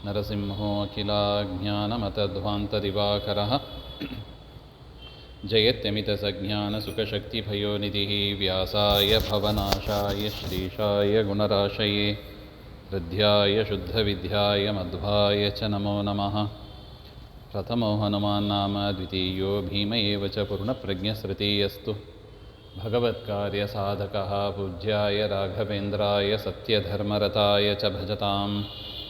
ನರಸಿಂಹೋ ಅಖಿಲಾಜ್ಞಾನಮತಧ್ವಾಂತದಿವಾಕರಃ ಜಯತ್ಯಮಿತಸಜ್ಞಾನಸುಖಶಕ್ತಿಭಯೋನಿಧಿಃ ವ್ಯಾಸಾಯ ಭವನಾಶಾಯ ಶ್ರೀಶಾಯ ಗುಣರಾಶಯೇ ಹೃದ್ಯಾಯ ಶುದ್ಧವಿದ್ಯಾಯ ಮಧ್ವಾಯ ಚ ನಮೋ ನಮಃ. ಪ್ರಥಮೋ ಹನುಮಾನ್ ನಾಮ ದ್ವಿತೀಯೋ ಭೀಮ ಏವ ಚ ಪೂರ್ಣಪ್ರಜ್ಞಸ್ಮೃತಿಯಸ್ತು. ಭಗವತ್ಕಾರ್ಯಸಾಧಕಃ ಪೂಜ್ಯಾಯ ರಾಘವೇಂದ್ರಾಯ ಸತ್ಯಧರ್ಮರತಾಯ ಚ ಭಜತಾಂ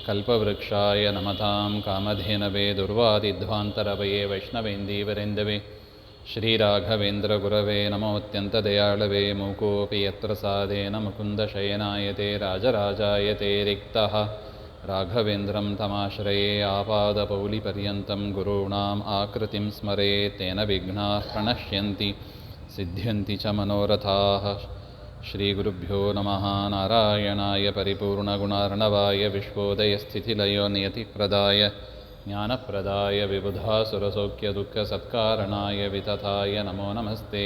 ಕಲ್ಪವೃಕ್ಷಾಯ ನಮತಾಂ ಕಾಮಧೇನವೇ ದುರ್ವಾದಿಧ್ವಾಂತರವಯೇ ವೈಷ್ಣವೇಂದೀವರೆಂದವೇ ಶ್ರೀರಾಘವೇಂದ್ರ ಗುರವೇ ನಮೋತ್ಯಂತದಯಾಳವೇ ಮೂಕೋಪಿ ಯತ್ರ ಸಾಧೇನ ಮುಕುಂದಶಯನಾಯತೆ ರಾಜರಾಜಾಯತೆ ರಿಕ್ತಃ ರಾಘವೇಂದ್ರಂ ತಮಾಶ್ರಯೇ ಆಪಾದಪೌಲಿಪರ್ಯಂತಂ ಗುರುಣಾಂ ಆಕೃತಿಂ ಸ್ಮರೇತ್ ತೇನ ವಿಘ್ನಾಃ ಪ್ರಣಶ್ಯಂತಿ ಸಿದ್ಧ್ಯಂತಿ ಚ ಮನೋರಥಾಃ. ಶ್ರೀಗುರುಭ್ಯೋ ನಮಃ. ನಾರಾಯಣಾಯ ಪರಿಪೂರ್ಣಗುಣಾರ್ಣವಾಯ ವಿಶ್ವೋದಯಸ್ಥಿತಿಲಯೋ ನಿಯತಿಪ್ರದಾಯ ಜ್ಞಾನಪ್ರದಾಯ ವಿಬುಧಾಸುರಸೌಖ್ಯದುಃಖಸತ್ಕಾರಣಾಯ ವಿತತಾಯ ನಮೋ ನಮಸ್ತೆ.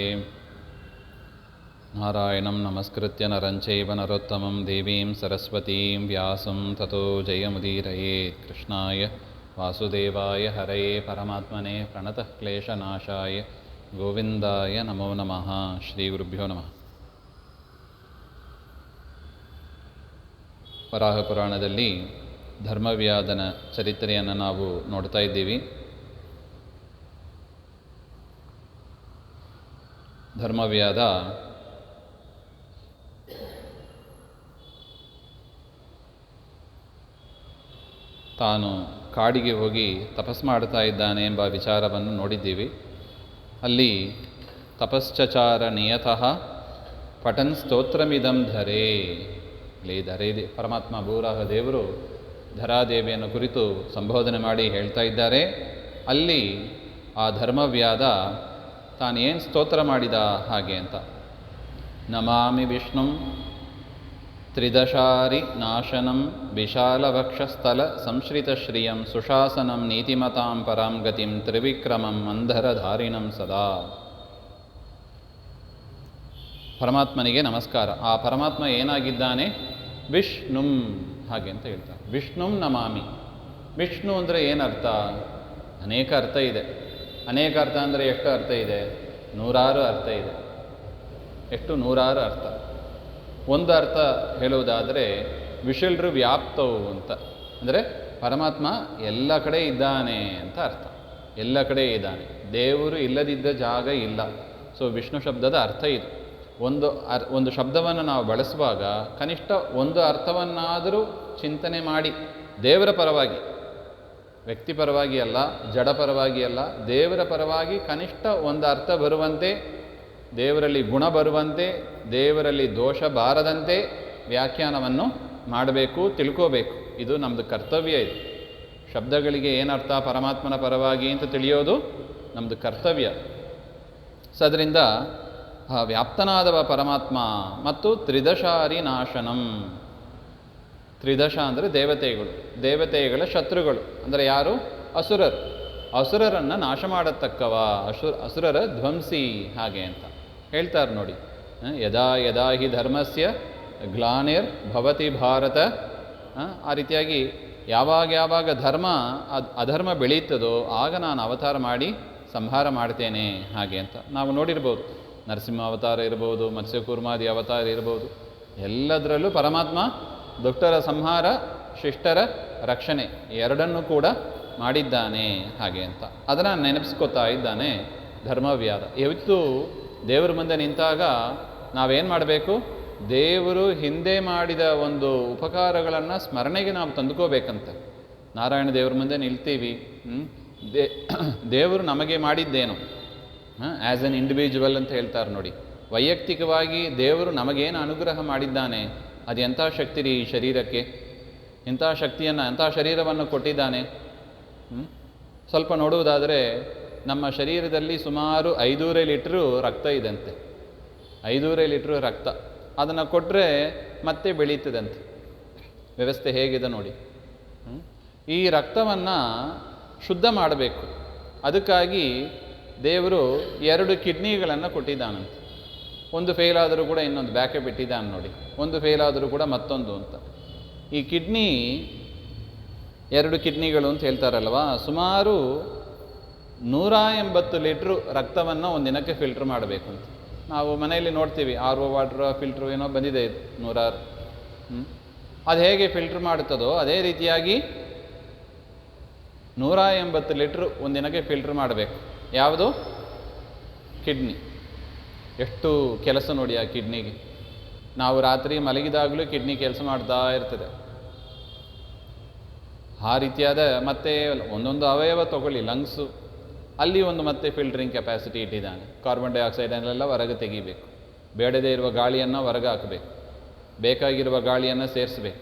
ನಾರಾಯಣಂ ನಮಸ್ಕೃತ್ಯ ನರಂ ಚೈವ ನರೋತ್ತಮಂ ದೇವೀಂ ಸರಸ್ವತೀಂ ವ್ಯಾಸಂ ತತೋ ಜಯಮುದೀರಯೇತ್. ಕೃಷ್ಣಾಯ ವಾಸುದೇವಾಯ ಹರಯೇ ಪರಮಾತ್ಮನೇ ಪ್ರಣತಃ ಕ್ಲೇಶನಾಶಾಯ ಗೋವಿಂದಾಯ ನಮೋ ನಮಃ. ಶ್ರೀ ಗುರುಭ್ಯೋ ನಮಃ. ವರಾಹ ಪುರಾಣದಲ್ಲಿ ಧರ್ಮವ್ಯಾಧನ ಚರಿತ್ರೆಯನ್ನು ನಾವು ನೋಡ್ತಾ ಇದ್ದೀವಿ. ಧರ್ಮವ್ಯಾಧ ತಾನು ಕಾಡಿಗೆ ಹೋಗಿ ತಪಸ್ ಮಾಡ್ತಾ ಇದ್ದಾನೆ ಎಂಬ ವಿಚಾರವನ್ನು ನೋಡಿದ್ದೀವಿ. ಅಲ್ಲಿ ತಪಶ್ಚಚಾರ ನಿಯತಃ ಪಠನ್ ಸ್ತೋತ್ರಮಿದಂ ಧರೆ. ಇಲ್ಲಿ ಧರೆ ಪರಮಾತ್ಮ ಭೂರಾಹ ದೇವರು ಧರಾದೇವಿಯನ್ನು ಕುರಿತು ಸಂಬೋಧನೆ ಮಾಡಿ ಹೇಳ್ತಾ ಇದ್ದಾರೆ. ಅಲ್ಲಿ ಆ ಧರ್ಮವ್ಯಾಧ ತಾನೇನು ಸ್ತೋತ್ರ ಮಾಡಿದ ಹಾಗೆ ಅಂತ. ನಮಾಮಿ ವಿಷ್ಣುಂ ತ್ರಿದಶಾರಿ ನಾಶನಂ ವಿಶಾಲವಕ್ಷಸ್ಥಲ ಸಂಶ್ರಿತಶ್ರಿಯಂ ಸುಶಾಸನಂ ನೀತಿಮತಾಂ ಪರಾಂ ಗತಿಂ ತ್ರಿವಿಕ್ರಮಂ ಅಂಧರಧಾರಿಣಂ ಸದಾ. ಪರಮಾತ್ಮನಿಗೆ ನಮಸ್ಕಾರ. ಆ ಪರಮಾತ್ಮ ಏನಾಗಿದ್ದಾನೆ? ವಿಷ್ಣುಂ ಹಾಗೆ ಅಂತ ಹೇಳ್ತಾರೆ. ವಿಷ್ಣುಂ ನಮಾಮಿ. ವಿಷ್ಣು ಅಂದರೆ ಏನರ್ಥ? ಅನೇಕ ಅರ್ಥ ಇದೆ. ಅನೇಕ ಅರ್ಥ ಅಂದರೆ ಎಷ್ಟು ಅರ್ಥ ಇದೆ? ನೂರಾರು ಅರ್ಥ ಇದೆ. ಎಷ್ಟು? ನೂರಾರು ಅರ್ಥ. ಒಂದು ಅರ್ಥ ಹೇಳುವುದಾದರೆ ವಿಶಲ್ರು ವ್ಯಾಪ್ತವು ಅಂತ, ಅಂದರೆ ಪರಮಾತ್ಮ ಎಲ್ಲ ಕಡೆ ಇದ್ದಾನೆ ಅಂತ ಅರ್ಥ. ಎಲ್ಲ ಕಡೆ ಇದ್ದಾನೆ, ದೇವರು ಇಲ್ಲದಿದ್ದ ಜಾಗ ಇಲ್ಲ. ಸೊ ವಿಷ್ಣು ಶಬ್ದದ ಅರ್ಥ ಇದು. ಒಂದು ಶಬ್ದವನ್ನು ನಾವು ಬಳಸುವಾಗ ಕನಿಷ್ಠ ಒಂದು ಅರ್ಥವನ್ನಾದರೂ ಚಿಂತನೆ ಮಾಡಿ, ದೇವರ ಪರವಾಗಿ, ವ್ಯಕ್ತಿ ಪರವಾಗಿ ಅಲ್ಲ, ಜಡ ಪರವಾಗಿ ಅಲ್ಲ, ದೇವರ ಪರವಾಗಿ ಕನಿಷ್ಠ ಒಂದು ಅರ್ಥ ಬರುವಂತೆ, ದೇವರಲ್ಲಿ ಗುಣ ಬರುವಂತೆ, ದೇವರಲ್ಲಿ ದೋಷ ಬಾರದಂತೆ ವ್ಯಾಖ್ಯಾನವನ್ನು ಮಾಡಬೇಕು, ತಿಳ್ಕೋಬೇಕು. ಇದು ನಮ್ಮದು ಕರ್ತವ್ಯ. ಇದು ಶಬ್ದಗಳಿಗೆ ಏನರ್ಥ ಪರಮಾತ್ಮನ ಪರವಾಗಿ ಅಂತ ತಿಳಿಯೋದು ನಮ್ಮದು ಕರ್ತವ್ಯ. ಸೊ ಅದರಿಂದ ವ್ಯಾಪ್ತನಾದವ ಪರಮಾತ್ಮ ಮತ್ತು ತ್ರಿದಶಾರಿ ನಾಶನಂ. ತ್ರಿದಶ ಅಂದರೆ ದೇವತೆಗಳು, ದೇವತೆಗಳ ಶತ್ರುಗಳು ಅಂದರೆ ಯಾರು? ಅಸುರರು. ಅಸುರರನ್ನು ನಾಶ ಮಾಡತಕ್ಕವ, ಅಸುರರ ಧ್ವಂಸಿ ಹಾಗೆ ಅಂತ ಹೇಳ್ತಾರೆ ನೋಡಿ. ಯದಾ ಯದಾ ಹಿ ಧರ್ಮಸ್ಯ ಗ್ಲಾನಿರ್ ಭವತಿ ಭಾರತ. ಆ ರೀತಿಯಾಗಿ ಯಾವಾಗ ಧರ್ಮ ಅಧರ್ಮ ಬೆಳೀತದೋ ಆಗ ನಾನು ಅವತಾರ ಮಾಡಿ ಸಂಹಾರ ಮಾಡ್ತೇನೆ ಹಾಗೆ ಅಂತ ನಾವು ನೋಡಿರ್ಬೋದು. ನರಸಿಂಹ ಅವತಾರ ಇರ್ಬೋದು, ಮತ್ಸ್ಯಕೂರ್ಮಾದಿ ಅವತಾರ ಇರ್ಬೋದು. ಎಲ್ಲದರಲ್ಲೂ ಪರಮಾತ್ಮ ದುಷ್ಟರ ಸಂಹಾರ, ಶಿಷ್ಟರ ರಕ್ಷಣೆ ಎರಡನ್ನೂ ಕೂಡ ಮಾಡಿದ್ದಾನೆ ಹಾಗೆ ಅಂತ ಅದನ್ನು ನೆನಪಿಸ್ಕೊತಾ ಇದ್ದಾನೆ ಧರ್ಮವ್ಯಾಧ. ಯಾವತ್ತೂ ದೇವರ ಮುಂದೆ ನಿಂತಾಗ ನಾವೇನು ಮಾಡಬೇಕು? ದೇವರು ಹಿಂದೆ ಮಾಡಿದ ಒಂದು ಉಪಕಾರಗಳನ್ನು ಸ್ಮರಣೆಗೆ ನಾವು ತಂದುಕೋಬೇಕಂತ. ನಾರಾಯಣ ದೇವ್ರ ಮುಂದೆ ನಿಲ್ತೀವಿ, ದೇವರು ನಮಗೆ ಮಾಡಿದ್ದೇನು ಆ್ಯಸ್ ಎನ್ ಇಂಡಿವಿಜುವಲ್ ಅಂತ ಹೇಳ್ತಾರೆ ನೋಡಿ. ವೈಯಕ್ತಿಕವಾಗಿ ದೇವರು ನಮಗೇನು ಅನುಗ್ರಹ ಮಾಡಿದ್ದಾನೆ, ಅದು ಎಂಥ ಶಕ್ತಿ ರೀ ಈ ಶರೀರಕ್ಕೆ, ಇಂಥ ಶಕ್ತಿಯನ್ನು, ಅಂಥ ಶರೀರವನ್ನು ಕೊಟ್ಟಿದ್ದಾನೆ. ಸ್ವಲ್ಪ ನೋಡುವುದಾದರೆ ನಮ್ಮ ಶರೀರದಲ್ಲಿ ಸುಮಾರು 500 ಲೀಟ್ರು ರಕ್ತ ಇದಂತೆ. 500 ಲೀಟ್ರು ರಕ್ತ ಅದನ್ನು ಕೊಟ್ಟರೆ ಮತ್ತೆ ಬೆಳೀತದಂತೆ. ವ್ಯವಸ್ಥೆ ಹೇಗಿದೆ ನೋಡಿ. ಈ ರಕ್ತವನ್ನು ಶುದ್ಧ ಮಾಡಬೇಕು. ಅದಕ್ಕಾಗಿ ದೇವರು 2 ಕಿಡ್ನಿಗಳನ್ನು ಕೊಟ್ಟಿದ್ದಾನಂತೆ. ಒಂದು ಫೇಲ್ ಆದರೂ ಕೂಡ ಇನ್ನೊಂದು ಬ್ಯಾಕಪ್ ಇಟ್ಟಿದ್ದಾನೆ ನೋಡಿ. ಒಂದು ಫೇಲ್ ಆದರೂ ಕೂಡ ಮತ್ತೊಂದು ಅಂತ. ಈ ಕಿಡ್ನಿ 2 ಕಿಡ್ನಿಗಳು ಅಂತ ಹೇಳ್ತಾರಲ್ವ, ಸುಮಾರು 180 ಲೀಟ್ರು ರಕ್ತವನ್ನು ಒಂದು ದಿನಕ್ಕೆ ಫಿಲ್ಟ್ರ್ ಮಾಡಬೇಕು ಅಂತ. ನಾವು ಮನೆಯಲ್ಲಿ ನೋಡ್ತೀವಿ, RO ವಾಟ್ರ್ ಫಿಲ್ಟ್ರು ಏನೋ ಬಂದಿದೆ ಇದು 100. ಅದು ಹೇಗೆ ಫಿಲ್ಟ್ರ್ ಮಾಡುತ್ತದೋ ಅದೇ ರೀತಿಯಾಗಿ 180 ಲೀಟ್ರು ಒಂದು ದಿನಕ್ಕೆ ಫಿಲ್ಟ್ರ್ ಮಾಡಬೇಕು. ಯಾವುದು? ಕಿಡ್ನಿ. ಎಷ್ಟು ಕೆಲಸ ನೋಡಿ ಆ ಕಿಡ್ನಿಗೆ. ನಾವು ರಾತ್ರಿ ಮಲಗಿದಾಗಲೂ ಕಿಡ್ನಿ ಕೆಲಸ ಮಾಡ್ತಾ ಇರ್ತದೆ. ಆ ರೀತಿಯಾದ ಮತ್ತೆ ಒಂದೊಂದು ಅವಯವ ತಗೊಳ್ಳಿ, ಲಂಗ್ಸು, ಅಲ್ಲಿ ಒಂದು ಮತ್ತೆ ಫಿಲ್ಟ್ರಿಂಗ್ ಕೆಪಾಸಿಟಿ ಇಟ್ಟಿದ್ದಾನೆ. ಕಾರ್ಬನ್ ಡೈಆಕ್ಸೈಡನ್ನೆಲ್ಲ ಹೊರಗೆ ತೆಗಿಬೇಕು, ಬೇಡದೇ ಇರುವ ಗಾಳಿಯನ್ನು ಹೊರಗೆ ಹಾಕಬೇಕು, ಬೇಕಾಗಿರುವ ಗಾಳಿಯನ್ನು ಸೇರಿಸಬೇಕು.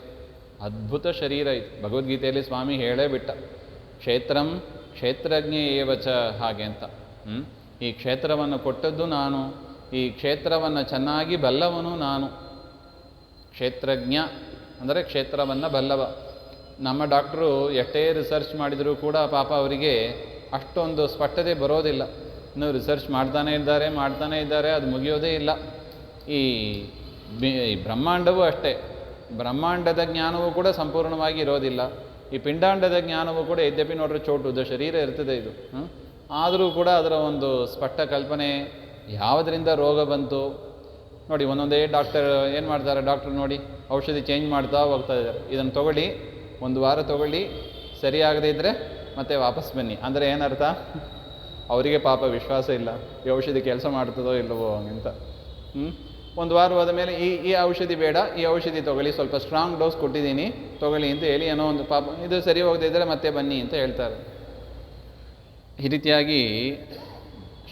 ಅದ್ಭುತ ಶರೀರ ಇದು. ಭಗವದ್ಗೀತೆಯಲ್ಲಿ ಸ್ವಾಮಿ ಹೇಳೇ ಬಿಟ್ಟ, ಕ್ಷೇತ್ರಂ ಕ್ಷೇತ್ರಜ್ಞ ಏವಚ, ಹಾಗೆ ಅಂತ. ಈ ಕ್ಷೇತ್ರವನ್ನು ಕೊಟ್ಟದ್ದು ನಾನು, ಈ ಕ್ಷೇತ್ರವನ್ನು ಚೆನ್ನಾಗಿ ಬಲ್ಲವನು ನಾನು. ಕ್ಷೇತ್ರಜ್ಞ ಅಂದರೆ ಕ್ಷೇತ್ರವನ್ನು ಬಲ್ಲವ. ನಮ್ಮ ಡಾಕ್ಟ್ರು ಎಷ್ಟೇ ರಿಸರ್ಚ್ ಮಾಡಿದರೂ ಕೂಡ ಪಾಪ ಅವರಿಗೆ ಅಷ್ಟೊಂದು ಸ್ಪಷ್ಟತೆ ಬರೋದಿಲ್ಲ. ಇನ್ನು ರಿಸರ್ಚ್ ಮಾಡ್ತಾನೇ ಇದ್ದಾರೆ, ಅದು ಮುಗಿಯೋದೇ ಇಲ್ಲ. ಈ ಬ್ರಹ್ಮಾಂಡವೂ ಅಷ್ಟೇ, ಬ್ರಹ್ಮಾಂಡದ ಜ್ಞಾನವೂ ಕೂಡ ಸಂಪೂರ್ಣವಾಗಿ ಇರೋದಿಲ್ಲ. ಈ ಪಿಂಡಾಂಡದ ಜ್ಞಾನವೂ ಕೂಡ ಯದ್ಯಪಿ ನೋಡ್ರೆ ಚೋಟುದ ಶರೀರ ಇರ್ತದೆ ಇದು, ಆದರೂ ಕೂಡ ಅದರ ಒಂದು ಸ್ಪಷ್ಟ ಕಲ್ಪನೆ, ಯಾವುದರಿಂದ ರೋಗ ಬಂತು ನೋಡಿ. ಒಂದೊಂದೇ ಡಾಕ್ಟರ್ ಏನು ಮಾಡ್ತಾರೆ, ಡಾಕ್ಟರ್ ನೋಡಿ ಔಷಧಿ ಚೇಂಜ್ ಮಾಡ್ತಾ ಹೋಗ್ತಾ ಇದ್ದಾರೆ. ಇದನ್ನು ತೊಗೊಳ್ಳಿ, 1 ವಾರ ತೊಗೊಳ್ಳಿ, ಸರಿಯಾಗದೇ ಇದ್ದರೆ ಮತ್ತೆ ವಾಪಸ್ ಬನ್ನಿ. ಅಂದರೆ ಏನರ್ಥ? ಅವರಿಗೆ ಪಾಪ ವಿಶ್ವಾಸ ಇಲ್ಲ ಈ ಔಷಧಿ ಕೆಲಸ ಮಾಡ್ತದೋ ಇಲ್ಲವೋ ಅಂತ. 1 ವಾರ ಹೋದ ಮೇಲೆ ಈ ಔಷಧಿ ಬೇಡ, ಈ ಔಷಧಿ ತೊಗೊಳ್ಳಿ, ಸ್ವಲ್ಪ ಸ್ಟ್ರಾಂಗ್ ಡೋಸ್ ಕೊಟ್ಟಿದ್ದೀನಿ ತೊಗೊಳ್ಳಿ ಅಂತ ಹೇಳಿ ಏನೋ ಒಂದು ಪಾಪ ಇದು ಸರಿ ಹೋಗದೇ ಇದ್ದರೆ ಮತ್ತೆ ಬನ್ನಿ ಅಂತ ಹೇಳ್ತಾರೆ. ಈ ರೀತಿಯಾಗಿ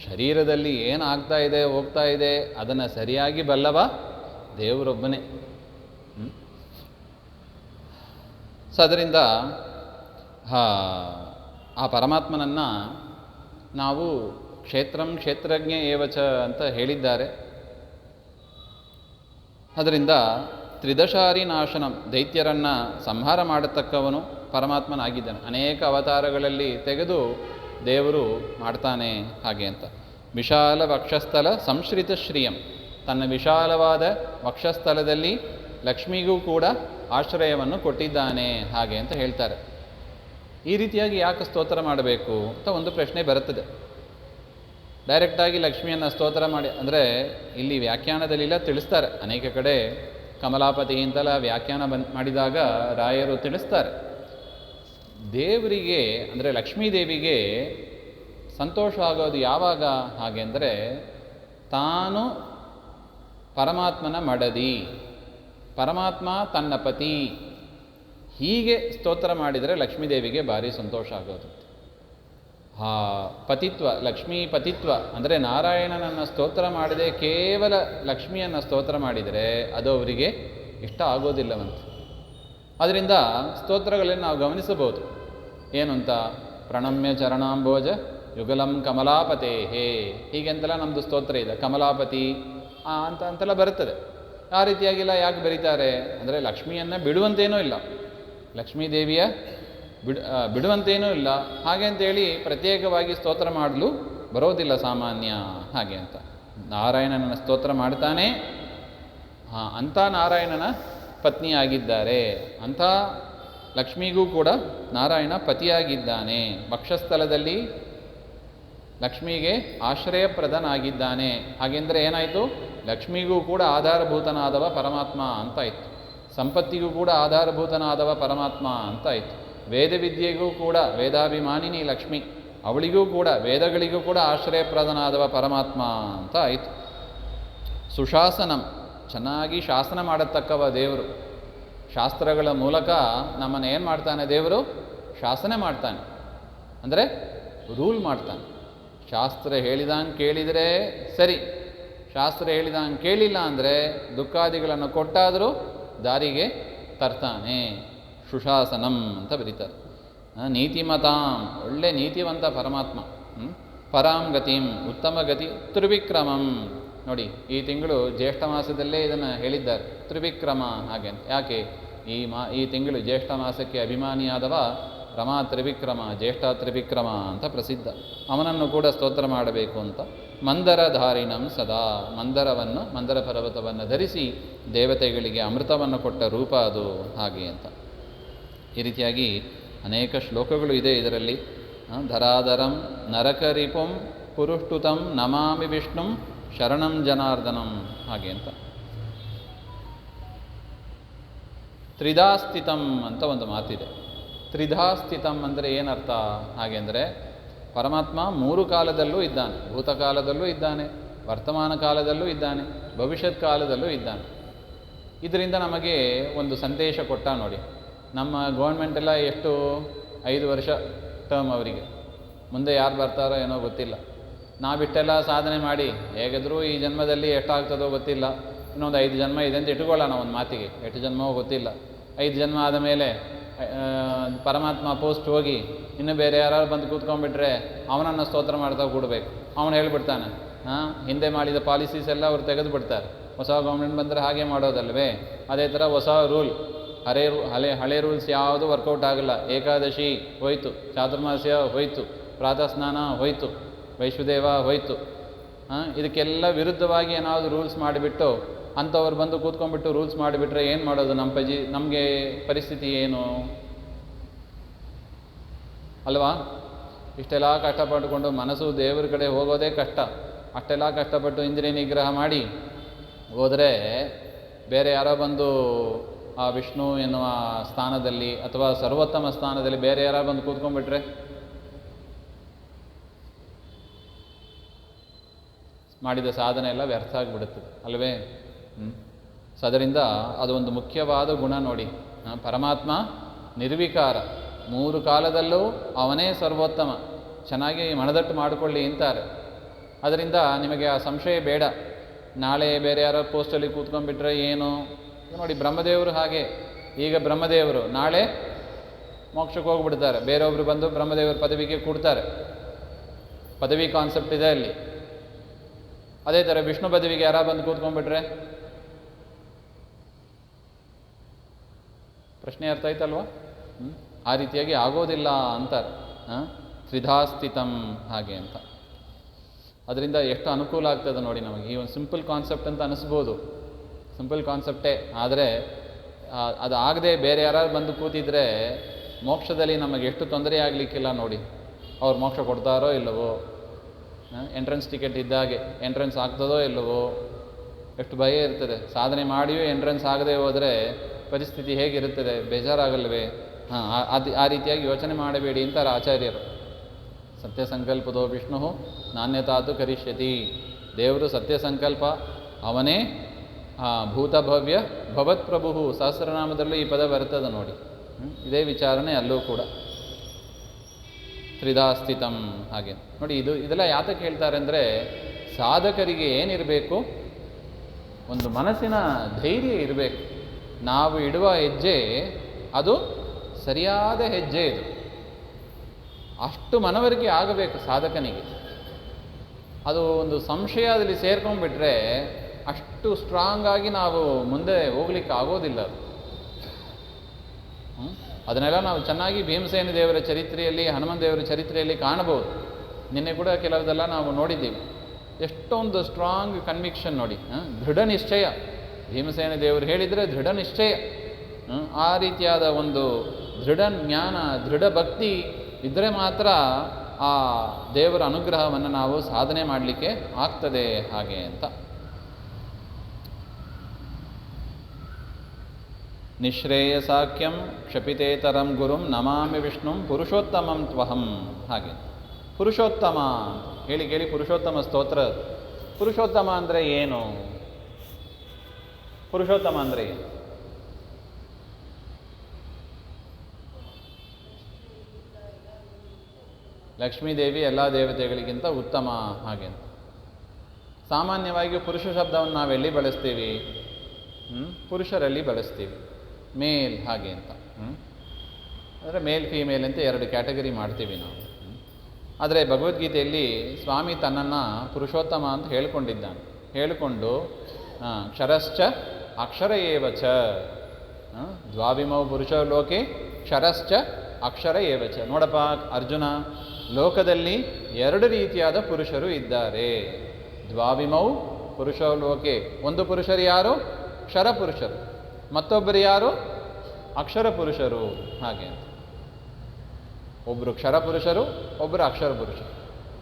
ಶರೀರದಲ್ಲಿ ಏನಾಗ್ತಾ ಇದೆ ಹೋಗ್ತಾ ಇದೆ ಅದನ್ನು ಸರಿಯಾಗಿ ಬಲ್ಲವ ದೇವರೊಬ್ಬನೇ. ಸೊ ಅದರಿಂದ ಆ ಪರಮಾತ್ಮನನ್ನು ನಾವು ಕ್ಷೇತ್ರಂ ಕ್ಷೇತ್ರಜ್ಞ ಏವಚ ಅಂತ ಹೇಳಿದ್ದಾರೆ. ಅದರಿಂದ ತ್ರಿದಶಾರಿ ನಾಶನಂ, ದೈತ್ಯರನ್ನು ಸಂಹಾರ ಮಾಡತಕ್ಕವನು ಪರಮಾತ್ಮನಾಗಿದ್ದಾನೆ. ಅನೇಕ ಅವತಾರಗಳಲ್ಲಿ ತೆಗೆದು ದೇವರು ಮಾಡ್ತಾನೆ ಹಾಗೆ ಅಂತ. ವಿಶಾಲ ವಕ್ಷಸ್ಥಲ ಸಂಶ್ರಿತ ಶ್ರಿಯಂ, ತನ್ನ ವಿಶಾಲವಾದ ವಕ್ಷಸ್ಥಲದಲ್ಲಿ ಲಕ್ಷ್ಮಿಗೂ ಕೂಡ ಆಶ್ರಯವನ್ನು ಕೊಟ್ಟಿದ್ದಾನೆ ಹಾಗೆ ಅಂತ ಹೇಳ್ತಾರೆ. ಈ ರೀತಿಯಾಗಿ ಯಾಕೆ ಸ್ತೋತ್ರ ಮಾಡಬೇಕು ಅಂತ ಒಂದು ಪ್ರಶ್ನೆ ಬರುತ್ತದೆ. ಡೈರೆಕ್ಟಾಗಿ ಲಕ್ಷ್ಮಿಯನ್ನು ಸ್ತೋತ್ರ ಮಾಡಿ ಅಂದರೆ ಇಲ್ಲಿ ವ್ಯಾಖ್ಯಾನದಲ್ಲಿಲ್ಲ ತಿಳಿಸ್ತಾರೆ. ಅನೇಕ ಕಡೆ ಕಮಲಾಪತಿ ಅಂತೆಲ್ಲ ವ್ಯಾಖ್ಯಾನ ಮಾಡಿದಾಗ ರಾಯರು ತಿಳಿಸ್ತಾರೆ. ದೇವರಿಗೆ ಅಂದರೆ ಲಕ್ಷ್ಮೀದೇವಿಗೆ ಸಂತೋಷ ಆಗೋದು ಯಾವಾಗ ಹಾಗೆ ಅಂದರೆ ತಾನು ಪರಮಾತ್ಮನ ಮಡದಿ, ಪರಮಾತ್ಮ ತನ್ನ ಪತಿ, ಹೀಗೆ ಸ್ತೋತ್ರ ಮಾಡಿದರೆ ಲಕ್ಷ್ಮೀದೇವಿಗೆ ಭಾರಿ ಸಂತೋಷ ಆಗೋದು. ಆ ಪತಿತ್ವ, ಲಕ್ಷ್ಮೀ ಪತಿತ್ವ ಅಂದರೆ ನಾರಾಯಣನನ್ನು ಸ್ತೋತ್ರ ಮಾಡದೆ ಕೇವಲ ಲಕ್ಷ್ಮಿಯನ್ನು ಸ್ತೋತ್ರ ಮಾಡಿದರೆ ಅದು ಅವರಿಗೆ ಇಷ್ಟ ಆಗೋದಿಲ್ಲವಂತೆ. ಅದರಿಂದ ಸ್ತೋತ್ರಗಳಲ್ಲಿ ನಾವು ಗಮನಿಸಬಹುದು. ಏನು ಅಂತ, ಪ್ರಣಮ್ಯ ಚರಣಾಂಬೋಜ ಯುಗಲಂ ಕಮಲಾಪತೆ ಹೇ, ಹೀಗೆಂತೆಲ್ಲ ನಮ್ಮದು ಸ್ತೋತ್ರ ಇದೆ. ಕಮಲಾಪತಿ ಅಂತೆಲ್ಲ ಬರುತ್ತದೆ. ಆ ರೀತಿಯಾಗಿಲ್ಲ. ಯಾಕೆ ಬರೀತಾರೆ ಅಂದರೆ ಲಕ್ಷ್ಮಿಯನ್ನು ಬಿಡುವಂತೇನೂ ಇಲ್ಲ, ಲಕ್ಷ್ಮೀದೇವಿಯ ಬಿಡುವಂತೇನೂ ಇಲ್ಲ ಹಾಗೆ ಅಂತೇಳಿ ಪ್ರತ್ಯೇಕವಾಗಿ ಸ್ತೋತ್ರ ಮಾಡಲು ಬರೋದಿಲ್ಲ ಸಾಮಾನ್ಯ ಹಾಗೆ ಅಂತ. ನಾರಾಯಣನ ಸ್ತೋತ್ರ ಮಾಡ್ತಾನೆ, ಅಂಥ ನಾರಾಯಣನ ಪತ್ನಿಯಾಗಿದ್ದಾರೆ, ಅಂಥ ಲಕ್ಷ್ಮಿಗೂ ಕೂಡ ನಾರಾಯಣ ಪತಿಯಾಗಿದ್ದಾನೆ. ವಕ್ಷಸ್ಥಲದಲ್ಲಿ ಲಕ್ಷ್ಮಿಗೆ ಆಶ್ರಯಪ್ರದನಾಗಿದ್ದಾನೆ. ಹಾಗೆಂದರೆ ಏನಾಯಿತು, ಲಕ್ಷ್ಮಿಗೂ ಕೂಡ ಆಧಾರಭೂತನಾದವ ಪರಮಾತ್ಮ ಅಂತಾಯಿತು, ಸಂಪತ್ತಿಗೂ ಕೂಡ ಆಧಾರಭೂತನಾದವ ಪರಮಾತ್ಮ ಅಂತಾಯಿತು, ವೇದವಿದ್ಯೆಗೂ ಕೂಡ ವೇದಾಭಿಮಾನಿನಿ ಲಕ್ಷ್ಮಿ, ಅವಳಿಗೂ ಕೂಡ ವೇದಗಳಿಗೂ ಕೂಡ ಆಶ್ರಯಪ್ರದನಾದವ ಪರಮಾತ್ಮ ಅಂತ ಆಯಿತು. ಸುಶಾಸನಂ, ಚೆನ್ನಾಗಿ ಶಾಸನ ಮಾಡತಕ್ಕವ ದೇವರು. ಶಾಸ್ತ್ರಗಳ ಮೂಲಕ ನಮ್ಮನ್ನು ಏನು ಮಾಡ್ತಾನೆ ದೇವರು? ಶಾಸನ ಮಾಡ್ತಾನೆ, ಅಂದರೆ ರೂಲ್ ಮಾಡ್ತಾನೆ. ಶಾಸ್ತ್ರ ಹೇಳಿದಂಗೆ ಕೇಳಿದರೆ ಸರಿ, ಶಾಸ್ತ್ರ ಹೇಳಿದಂಗೆ ಕೇಳಿಲ್ಲ ಅಂದರೆ ದುಃಖಾದಿಗಳನ್ನು ಕೊಟ್ಟಾದರೂ ದಾರಿಗೆ ತರ್ತಾನೆ. ಸುಶಾಸನಂ ಅಂತ ಬರೀತಾರೆ. ನೀತಿಮತಾಂ, ಒಳ್ಳೆ ನೀತಿವಂತ ಪರಮಾತ್ಮ. ಪರಾಂ ಗತಿಂ, ಉತ್ತಮ ಗತಿ. ತ್ರಿವಿಕ್ರಮಂ, ನೋಡಿ ಈ ತಿಂಗಳು ಜ್ಯೇಷ್ಠ ಮಾಸದಲ್ಲೇ ಇದನ್ನು ಹೇಳಿದ್ದಾರೆ, ತ್ರಿವಿಕ್ರಮ ಹಾಗೆ. ಯಾಕೆ ಈ ತಿಂಗಳು ಜ್ಯೇಷ್ಠ ಮಾಸಕ್ಕೆ ಅಭಿಮಾನಿಯಾದವ ರಮಾ ತ್ರಿವಿಕ್ರಮ, ಜ್ಯೇಷ್ಠ ತ್ರಿವಿಕ್ರಮ ಅಂತ ಪ್ರಸಿದ್ಧ. ಅವನನ್ನು ಕೂಡ ಸ್ತೋತ್ರ ಮಾಡಬೇಕು ಅಂತ. ಮಂದರಧಾರಿಣಂ ಸದಾ, ಮಂದರ ಪರ್ವತವನ್ನು ಧರಿಸಿ ದೇವತೆಗಳಿಗೆ ಅಮೃತವನ್ನು ಕೊಟ್ಟ ರೂಪ ಅದು ಹಾಗೆ ಅಂತ. ಈ ರೀತಿಯಾಗಿ ಅನೇಕ ಶ್ಲೋಕಗಳು ಇದೆ ಇದರಲ್ಲಿ. ಧರಾಧರಂ ನರಕರಿಪುಂ ಪುರುಷ್ಟುತಂ ನಮಾಮಿ ವಿಷ್ಣುಂ ಶರಣಂ ಜನಾರ್ದನಂ ಹಾಗೆ ಅಂತ. ತ್ರಿಧಾಸ್ಥಿತಂ ಅಂತ ಒಂದು ಮಾತಿದೆ. ತ್ರಿಧಾಸ್ಥಿತಂ ಅಂದರೆ ಏನರ್ಥ? ಹಾಗೆ ಅಂದರೆ ಪರಮಾತ್ಮ 3 ಕಾಲದಲ್ಲೂ ಇದ್ದಾನೆ. ಭೂತಕಾಲದಲ್ಲೂ ಇದ್ದಾನೆ, ವರ್ತಮಾನ ಕಾಲದಲ್ಲೂ ಇದ್ದಾನೆ, ಭವಿಷ್ಯತ್ ಕಾಲದಲ್ಲೂ ಇದ್ದಾನೆ. ಇದರಿಂದ ನಮಗೆ ಒಂದು ಸಂದೇಶ ಕೊಟ್ಟ ನೋಡಿ. ನಮ್ಮ ಗೌರ್ಮೆಂಟೆಲ್ಲ ಎಷ್ಟು 5 ವರ್ಷ ಟರ್ಮ್ ಅವರಿಗೆ, ಮುಂದೆ ಯಾರು ಬರ್ತಾರೋ ಏನೋ ಗೊತ್ತಿಲ್ಲ. ನಾವಿಷ್ಟೆಲ್ಲ ಸಾಧನೆ ಮಾಡಿ ಹೇಗಿದ್ರೂ ಈ ಜನ್ಮದಲ್ಲಿ ಎಷ್ಟಾಗ್ತದೋ ಗೊತ್ತಿಲ್ಲ, ಇನ್ನೊಂದು 5 ಜನ್ಮ ಇದೆ ಅಂತ ಇಟ್ಕೊಳ್ಳೋಣ ಒಂದು ಮಾತಿಗೆ. ಎಷ್ಟು ಜನ್ಮವೋ ಗೊತ್ತಿಲ್ಲ. 5 ಜನ್ಮ ಆದ ಮೇಲೆ ಪರಮಾತ್ಮ ಪೋಸ್ಟ್ ಹೋಗಿ ಇನ್ನು ಬೇರೆ ಯಾರು ಬಂದು ಕೂತ್ಕೊಂಡ್ಬಿಟ್ರೆ ಅವನನ್ನು ಸ್ತೋತ್ರ ಮಾಡ್ತಾ ಕೂಡಬೇಕು. ಅವನು ಹೇಳ್ಬಿಡ್ತಾನೆ, ಹಿಂದೆ ಮಾಡಿದ ಪಾಲಿಸೀಸ್ ಎಲ್ಲ ಅವ್ರು ತೆಗೆದು ಬಿಡ್ತಾರೆ. ಹೊಸ ಗೌರ್ಮೆಂಟ್ ಬಂದರೆ ಹಾಗೆ ಮಾಡೋದಲ್ವೇ? ಅದೇ ಥರ ಹೊಸ ರೂಲ್, ಹಳೆ ರೂಲ್ಸ್ ಯಾವುದು ವರ್ಕೌಟ್ ಆಗಲ್ಲ. ಏಕಾದಶಿ ಹೋಯ್ತು, ಚಾತುರ್ಮಾಸ್ಯ ಹೋಯ್ತು, ಪ್ರಾತಃ ಸ್ನಾನ ಹೋಯ್ತು, ವೈಶ್ವದೇವ ಹೋಯ್ತು. ಇದಕ್ಕೆಲ್ಲ ವಿರುದ್ಧವಾಗಿ ಏನಾದರೂ ರೂಲ್ಸ್ ಮಾಡಿಬಿಟ್ಟು ಅಂಥವ್ರು ಬಂದು ಕೂತ್ಕೊಂಡ್ಬಿಟ್ಟು ರೂಲ್ಸ್ ಮಾಡಿಬಿಟ್ರೆ ಏನು ಮಾಡೋದು? ನಮಗೆ ಪರಿಸ್ಥಿತಿ ಏನು ಅಲ್ವಾ? ಇಷ್ಟೆಲ್ಲ ಕಷ್ಟಪಟ್ಟುಕೊಂಡು ಮನಸ್ಸು ದೇವರ ಕಡೆ ಹೋಗೋದೇ ಕಷ್ಟ. ಅಷ್ಟೆಲ್ಲ ಕಷ್ಟಪಟ್ಟು ಇಂದ್ರಿಯ ನಿಗ್ರಹ ಮಾಡಿ ಹೋದರೆ ಬೇರೆ ಯಾರೋ ಬಂದು ಆ ವಿಷ್ಣು ಎನ್ನುವ ಸ್ಥಾನದಲ್ಲಿ ಅಥವಾ ಸರ್ವೋತ್ತಮ ಸ್ಥಾನದಲ್ಲಿ ಬೇರೆ ಯಾರೋ ಬಂದು ಕೂತ್ಕೊಂಡ್ಬಿಟ್ರೆ ಮಾಡಿದ ಸಾಧನೆ ಎಲ್ಲ ವ್ಯರ್ಥ ಆಗಿಬಿಡುತ್ತದೆ ಅಲ್ವೇ? ಸೊ ಅದರಿಂದ ಅದು ಒಂದು ಮುಖ್ಯವಾದ ಗುಣ ನೋಡಿ. ಪರಮಾತ್ಮ ನಿರ್ವಿಕಾರ, 3 ಕಾಲದಲ್ಲೂ ಅವನೇ ಸರ್ವೋತ್ತಮ. ಚೆನ್ನಾಗಿ ಮನದಟ್ಟು ಮಾಡಿಕೊಳ್ಳಿ ಅಂತಾರೆ. ಅದರಿಂದ ನಿಮಗೆ ಆ ಸಂಶಯ ಬೇಡ. ನಾಳೆ ಬೇರೆ ಯಾರೋ ಪೋಸ್ಟಲ್ಲಿ ಕೂತ್ಕೊಂಡ್ಬಿಟ್ರೆ ಏನು ನೋಡಿ. ಬ್ರಹ್ಮದೇವರು ಹಾಗೆ. ಈಗ ಬ್ರಹ್ಮದೇವರು ನಾಳೆ ಮೋಕ್ಷಕ್ಕೆ ಹೋಗ್ಬಿಡ್ತಾರೆ. ಬೇರೆಯೊಬ್ಬರು ಬಂದು ಬ್ರಹ್ಮದೇವರ ಪದವಿಗೆ ಕೂಡ್ತಾರೆ. ಪದವಿ ಕಾನ್ಸೆಪ್ಟ್ ಇದೆ ಅಲ್ಲಿ. ಅದೇ ಥರ ವಿಷ್ಣು ಪದವಿಗೆ ಯಾರ ಬಂದು ಕೂತ್ಕೊಂಡ್ಬಿಟ್ರೆ ಪ್ರಶ್ನೆ ಅರ್ಥ ಆಯ್ತಲ್ವ? ಆ ರೀತಿಯಾಗಿ ಆಗೋದಿಲ್ಲ ಅಂತಾರೆ. ತ್ರಿಧಾಸ್ಥಿತಂ ಹಾಗೆ ಅಂತ. ಅದರಿಂದ ಎಷ್ಟು ಅನುಕೂಲ ಆಗ್ತದೆ ನೋಡಿ ನಮಗೆ. ಈ ಒಂದು ಸಿಂಪಲ್ ಕಾನ್ಸೆಪ್ಟ್ ಅಂತ ಅನಿಸ್ಬೋದು, ಸಿಂಪಲ್ ಕಾನ್ಸೆಪ್ಟೇ. ಆದರೆ ಅದು ಆಗದೆ ಬೇರೆ ಯಾರು ಬಂದು ಕೂತಿದ್ರೆ ಮೋಕ್ಷದಲ್ಲಿ ನಮಗೆ ಎಷ್ಟು ತೊಂದರೆ ಆಗಲಿಕ್ಕಿಲ್ಲ ನೋಡಿ. ಅವ್ರು ಮೋಕ್ಷ ಕೊಡ್ತಾರೋ ಇಲ್ಲವೋ, ಎಂಟ್ರೆನ್ಸ್ ಟಿಕೆಟ್ ಇದ್ದಾಗೆ ಎಂಟ್ರೆನ್ಸ್ ಆಗ್ತದೋ ಇಲ್ಲವೋ, ಎಷ್ಟು ಭಯ ಇರ್ತದೆ. ಸಾಧನೆ ಮಾಡಿಯೂ ಎಂಟ್ರೆನ್ಸ್ ಆಗದೆ ಹೋದರೆ ಪರಿಸ್ಥಿತಿ ಹೇಗಿರುತ್ತದೆ? ಬೇಜಾರಾಗಲ್ವೇ? ಆ ರೀತಿಯಾಗಿ ಯೋಚನೆ ಮಾಡಬೇಡಿ ಅಂತಾರೆ ಆಚಾರ್ಯರು. ಸತ್ಯ ಸಂಕಲ್ಪದೋ ವಿಷ್ಣು ನಾಣ್ಯತಾತು ಕರಿಷ್ಯತಿ. ದೇವರು ಸತ್ಯ ಸಂಕಲ್ಪ, ಅವನೇ ಭೂತಭವ್ಯ ಭವತ್ಪ್ರಭು. ಸಹಸ್ರನಾಮದಲ್ಲೂ ಈ ಪದ ಬರ್ತದೆ ನೋಡಿ. ಇದೇ ವಿಚಾರಣೆ ಅಲ್ಲೂ ಕೂಡ ತ್ರಿಧಾಸ್ಥಿತಂ ಹಾಗೆ ನೋಡಿ. ಇದೆಲ್ಲ ಯಾತಕ್ಕೆ ಹೇಳ್ತಾರೆ ಅಂದರೆ, ಸಾಧಕರಿಗೆ ಏನಿರಬೇಕು? ಒಂದು ಮನಸ್ಸಿನ ಧೈರ್ಯ ಇರಬೇಕು. ನಾವು ಇಡುವ ಹೆಜ್ಜೆ ಅದು ಸರಿಯಾದ ಹೆಜ್ಜೆ. ಇದು ಅಷ್ಟು ಮನವರಿಕೆ ಆಗಬೇಕು ಸಾಧಕನಿಗೆ. ಅದು ಒಂದು ಸಂಶಯದಲ್ಲಿ ಸೇರ್ಕೊಂಡ್ಬಿಟ್ರೆ ಅಷ್ಟು ಸ್ಟ್ರಾಂಗ್ ಆಗಿ ನಾವು ಮುಂದೆ ಹೋಗ್ಲಿಕ್ಕೆ ಆಗೋದಿಲ್ಲ. ಅದನ್ನೆಲ್ಲ ನಾವು ಚೆನ್ನಾಗಿ ಭೀಮಸೇನ ದೇವರ ಚರಿತ್ರೆಯಲ್ಲಿ, ಹನುಮನ್ ದೇವರ ಚರಿತ್ರೆಯಲ್ಲಿ ಕಾಣಬಹುದು. ನಿನ್ನೆ ಕೂಡ ಕೆಲವುದೆಲ್ಲ ನಾವು ನೋಡಿದ್ದೀವಿ. ಎಷ್ಟೊಂದು ಸ್ಟ್ರಾಂಗ್ ಕನ್ವಿಕ್ಷನ್ ನೋಡಿ, ದೃಢ ನಿಶ್ಚಯ. ಭೀಮಸೇನ ದೇವರು ಹೇಳಿದರೆ ದೃಢ ನಿಶ್ಚಯ. ಆ ರೀತಿಯಾದ ಒಂದು ದೃಢ ಜ್ಞಾನ, ದೃಢ ಭಕ್ತಿ ಇದ್ದರೆ ಮಾತ್ರ ಆ ದೇವರ ಅನುಗ್ರಹವನ್ನು ನಾವು ಸಾಧನೆ ಮಾಡಲಿಕ್ಕೆ ಆಗ್ತದೆ ಹಾಗೆ ಅಂತ. ನಿಶ್ರೇಯಸಾಖ್ಯಂ ಕ್ಷಪಿತೇತರಂ ಗುರುಂ ನಮಾಮಿ ವಿಷ್ಣುಂ ಪುರುಷೋತ್ತಮಂ ತ್ವಹಂ ಹಾಗೆ. ಪುರುಷೋತ್ತಮ ಹೇಳಿ ಪುರುಷೋತ್ತಮ ಸ್ತೋತ್ರ. ಪುರುಷೋತ್ತಮ ಅಂದರೆ ಏನು? ಪುರುಷೋತ್ತಮ ಅಂದರೆ ಏನು? ಲಕ್ಷ್ಮೀದೇವಿ ಎಲ್ಲ ದೇವತೆಗಳಿಗಿಂತ ಉತ್ತಮ ಹಾಗೆ ಅಂತ. ಸಾಮಾನ್ಯವಾಗಿ ಪುರುಷ ಶಬ್ದವನ್ನು ನಾವೆಲ್ಲಿ ಬಳಸ್ತೀವಿ? ಪುರುಷರಲ್ಲಿ ಬಳಸ್ತೀವಿ. ಮೇಲ್ ಹಾಗೆ ಅಂತ. ಅಂದರೆ ಮೇಲ್ ಫೀಮೇಲ್ ಅಂತ 2 ಕ್ಯಾಟಗರಿ ಮಾಡ್ತೀವಿ ನಾವು. ಆದರೆ ಭಗವದ್ಗೀತೆಯಲ್ಲಿ ಸ್ವಾಮಿ ತನ್ನನ್ನು ಪುರುಷೋತ್ತಮ ಅಂತ ಹೇಳಿಕೊಂಡಿದ್ದಾನೆ. ಹೇಳಿಕೊಂಡು ಕ್ಷರಶ್ಚ ಅಕ್ಷರ ಏವಚ ದ್ವಾವಿಮೌ ಪುರುಷ ಲೋಕೆ ಕ್ಷರಶ್ಚ ಅಕ್ಷರ ಏವಚ. ನೋಡಪ್ಪ ಅರ್ಜುನ, ಲೋಕದಲ್ಲಿ 2 ರೀತಿಯಾದ ಪುರುಷರು ಇದ್ದಾರೆ. ದ್ವಾವಿಮೌ ಪುರುಷ ಲೋಕೆ, ಒಂದು ಪುರುಷರು ಯಾರು? ಕ್ಷರ ಪುರುಷರು. ಮತ್ತೊಬ್ಬರು ಯಾರು? ಅಕ್ಷರ ಪುರುಷರು ಹಾಗೆ ಅಂತ. ಒಬ್ಬರು ಕ್ಷರಪುರುಷರು, ಒಬ್ಬರು ಅಕ್ಷರ ಪುರುಷರು.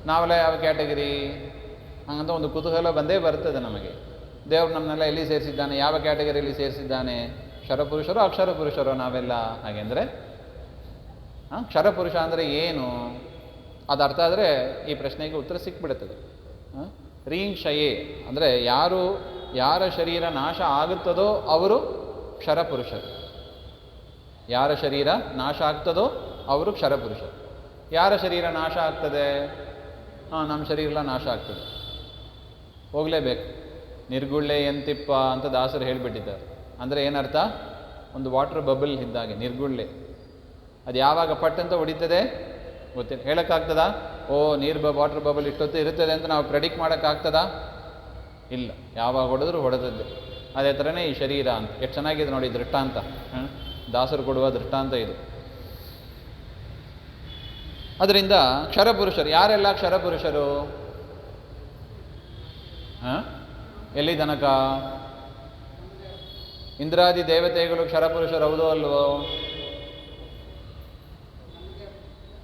ನಾವೆಲ್ಲ ಯಾವ ಕ್ಯಾಟಗರಿ? ಹಾಗಂತ ಒಂದು ಕುತೂಹಲ ಬಂದೇ ಬರ್ತದೆ ನಮಗೆ. ದೇವರು ನಮ್ಮನ್ನೆಲ್ಲ ಎಲ್ಲಿ ಸೇರಿಸಿದ್ದಾನೆ, ಯಾವ ಕ್ಯಾಟಗರಿಯಲ್ಲಿ ಸೇರಿಸಿದ್ದಾನೆ? ಕ್ಷರಪುರುಷರು, ಅಕ್ಷರ ಪುರುಷರು ನಾವೆಲ್ಲ. ಹಾಗೆಂದರೆ ಕ್ಷರಪುರುಷ ಅಂದರೆ ಏನು? ಅದು ಅರ್ಥ ಆದರೆ ಈ ಪ್ರಶ್ನೆಗೆ ಉತ್ತರ ಸಿಕ್ಬಿಡುತ್ತದೆ. ರೀಂಕ್ಷಯೇ ಅಂದರೆ ಯಾರ ಶರೀರ ನಾಶ ಆಗುತ್ತದೋ ಅವರು ಕ್ಷರಪುರುಷರು. ಯಾರ ಶರೀರ ನಾಶ ಆಗ್ತದೋ ಅವರು ಕ್ಷರಪುರುಷರು. ಯಾರ ಶರೀರ ನಾಶ ಆಗ್ತದೆ? ನಮ್ಮ ಶರೀರ ಎಲ್ಲ ನಾಶ ಆಗ್ತದೆ, ಹೋಗಲೇಬೇಕು. ನಿರ್ಗುಳ್ಳೆ ಎಂತಿಪ್ಪ ಅಂತ ದಾಸರು ಹೇಳಿಬಿಟ್ಟಿದ್ದಾರೆ. ಅಂದರೆ ಏನರ್ಥ? ಒಂದು ವಾಟರ್ ಬಬಲ್ ಇದ್ದಾಗೆ ನಿರ್ಗುಳ್ಳೆ. ಅದು ಯಾವಾಗ ಪಟ್ಟಂತ ಹೊಡಿತದೆ ಗೊತ್ತಿಲ್ಲ. ಹೇಳೋಕ್ಕಾಗ್ತದಾ? ನೀರು ವಾಟರ್ ಬಬಲ್ ಇಷ್ಟೊತ್ತು ಇರುತ್ತದೆ ಅಂತ ನಾವು ಪ್ರೆಡಿಕ್ಟ್ ಮಾಡೋಕ್ಕಾಗ್ತದಾ? ಇಲ್ಲ. ಯಾವಾಗ ಹೊಡೆದ್ರು ಹೊಡೆದದ್ದು. ಅದೇ ಥರನೇ ಈ ಶರೀರ ಅಂತ. ಎಷ್ಟು ಚೆನ್ನಾಗಿದೆ ನೋಡಿ ದೃಷ್ಟಾಂತ. ದಾಸರು ಕೊಡುವ ದೃಷ್ಟಾಂತ ಇದು. ಅದರಿಂದ ಕ್ಷರಪುರುಷರು ಯಾರೆಲ್ಲ ಕ್ಷರಪುರುಷರು? ಎಲ್ಲಿ ತನಕ? ಇಂದ್ರಾದಿ ದೇವತೆಗಳು ಕ್ಷರಪುರುಷರು ಹೌದೋ ಅಲ್ವೋ?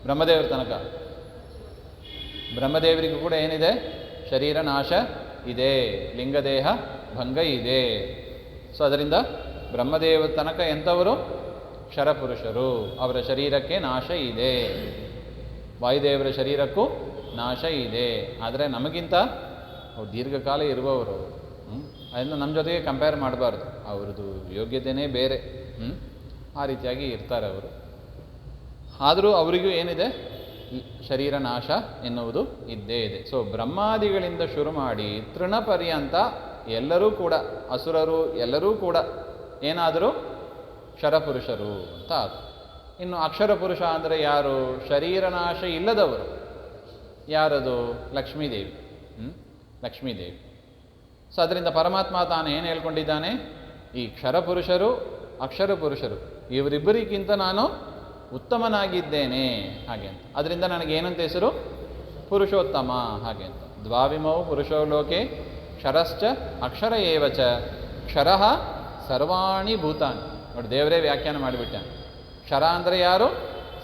ಬ್ರಹ್ಮದೇವರ ತನಕ. ಬ್ರಹ್ಮದೇವರಿಗೂ ಕೂಡ ಏನಿದೆ? ಶರೀರ ನಾಶ ಇದೆ, ಲಿಂಗದೇಹ ಭಂಗ ಇದೆ. ಸೊ ಅದರಿಂದ ಬ್ರಹ್ಮದೇವರ ತನಕ ಎಂಥವರು? ಕ್ಷರಪುರುಷರು. ಅವರ ಶರೀರಕ್ಕೆ ನಾಶ ಇದೆ. ವಾಯುದೇವರ ಶರೀರಕ್ಕೂ ನಾಶ ಇದೆ. ಆದರೆ ನಮಗಿಂತ ಅವ್ರು ದೀರ್ಘಕಾಲ ಇರುವವರು. ಅದನ್ನು ನಮ್ಮ ಜೊತೆಗೆ ಕಂಪೇರ್ ಮಾಡಬಾರ್ದು. ಅವ್ರದ್ದು ಯೋಗ್ಯತೆಯೇ ಬೇರೆ. ಆ ರೀತಿಯಾಗಿ ಇರ್ತಾರೆ ಅವರು. ಆದರೂ ಅವರಿಗೂ ಏನಿದೆ? ಶರೀರ ನಾಶ ಎನ್ನುವುದು ಇದ್ದೇ ಇದೆ. ಸೊ ಬ್ರಹ್ಮಾದಿಗಳಿಂದ ಶುರು ಮಾಡಿ ತೃಣಪರ್ಯಂತ ಎಲ್ಲರೂ ಕೂಡ, ಅಸುರರು ಎಲ್ಲರೂ ಕೂಡ ಏನಾದರೂ ಕ್ಷರಪುರುಷರು ಅಂತ ಆದರು. ಇನ್ನು ಅಕ್ಷರ ಪುರುಷ ಅಂದರೆ ಯಾರು? ಶರೀರ ನಾಶ ಇಲ್ಲದವರು. ಯಾರದು? ಲಕ್ಷ್ಮೀದೇವಿ. ಲಕ್ಷ್ಮೀದೇವಿ. ಸೊ ಅದರಿಂದ ಪರಮಾತ್ಮ ತಾನು ಏನು ಹೇಳ್ಕೊಂಡಿದ್ದಾನೆ? ಈ ಕ್ಷರಪುರುಷರು, ಅಕ್ಷರ ಪುರುಷರು ಇವರಿಬ್ಬರಿಗಿಂತ ನಾನು ಉತ್ತಮನಾಗಿದ್ದೇನೆ ಹಾಗೆ ಅಂತ. ಅದರಿಂದ ನನಗೇನಂತ ಹೆಸರು? ಪುರುಷೋತ್ತಮ ಹಾಗೆ ಅಂತ. ದ್ವಾವಿಮೌ ಪುರುಷೋ ಲೋಕೆ ಕ್ಷರಶ್ಚ ಅಕ್ಷರ ಏವಚ ಕ್ಷರಃ ಸರ್ವಾಣಿ ಭೂತಾನಿ. ನೋಡಿ ದೇವರೇ ವ್ಯಾಖ್ಯಾನ ಮಾಡಿಬಿಟ್ಟಾನೆ. ಕ್ಷರ ಅಂದರೆ ಯಾರು?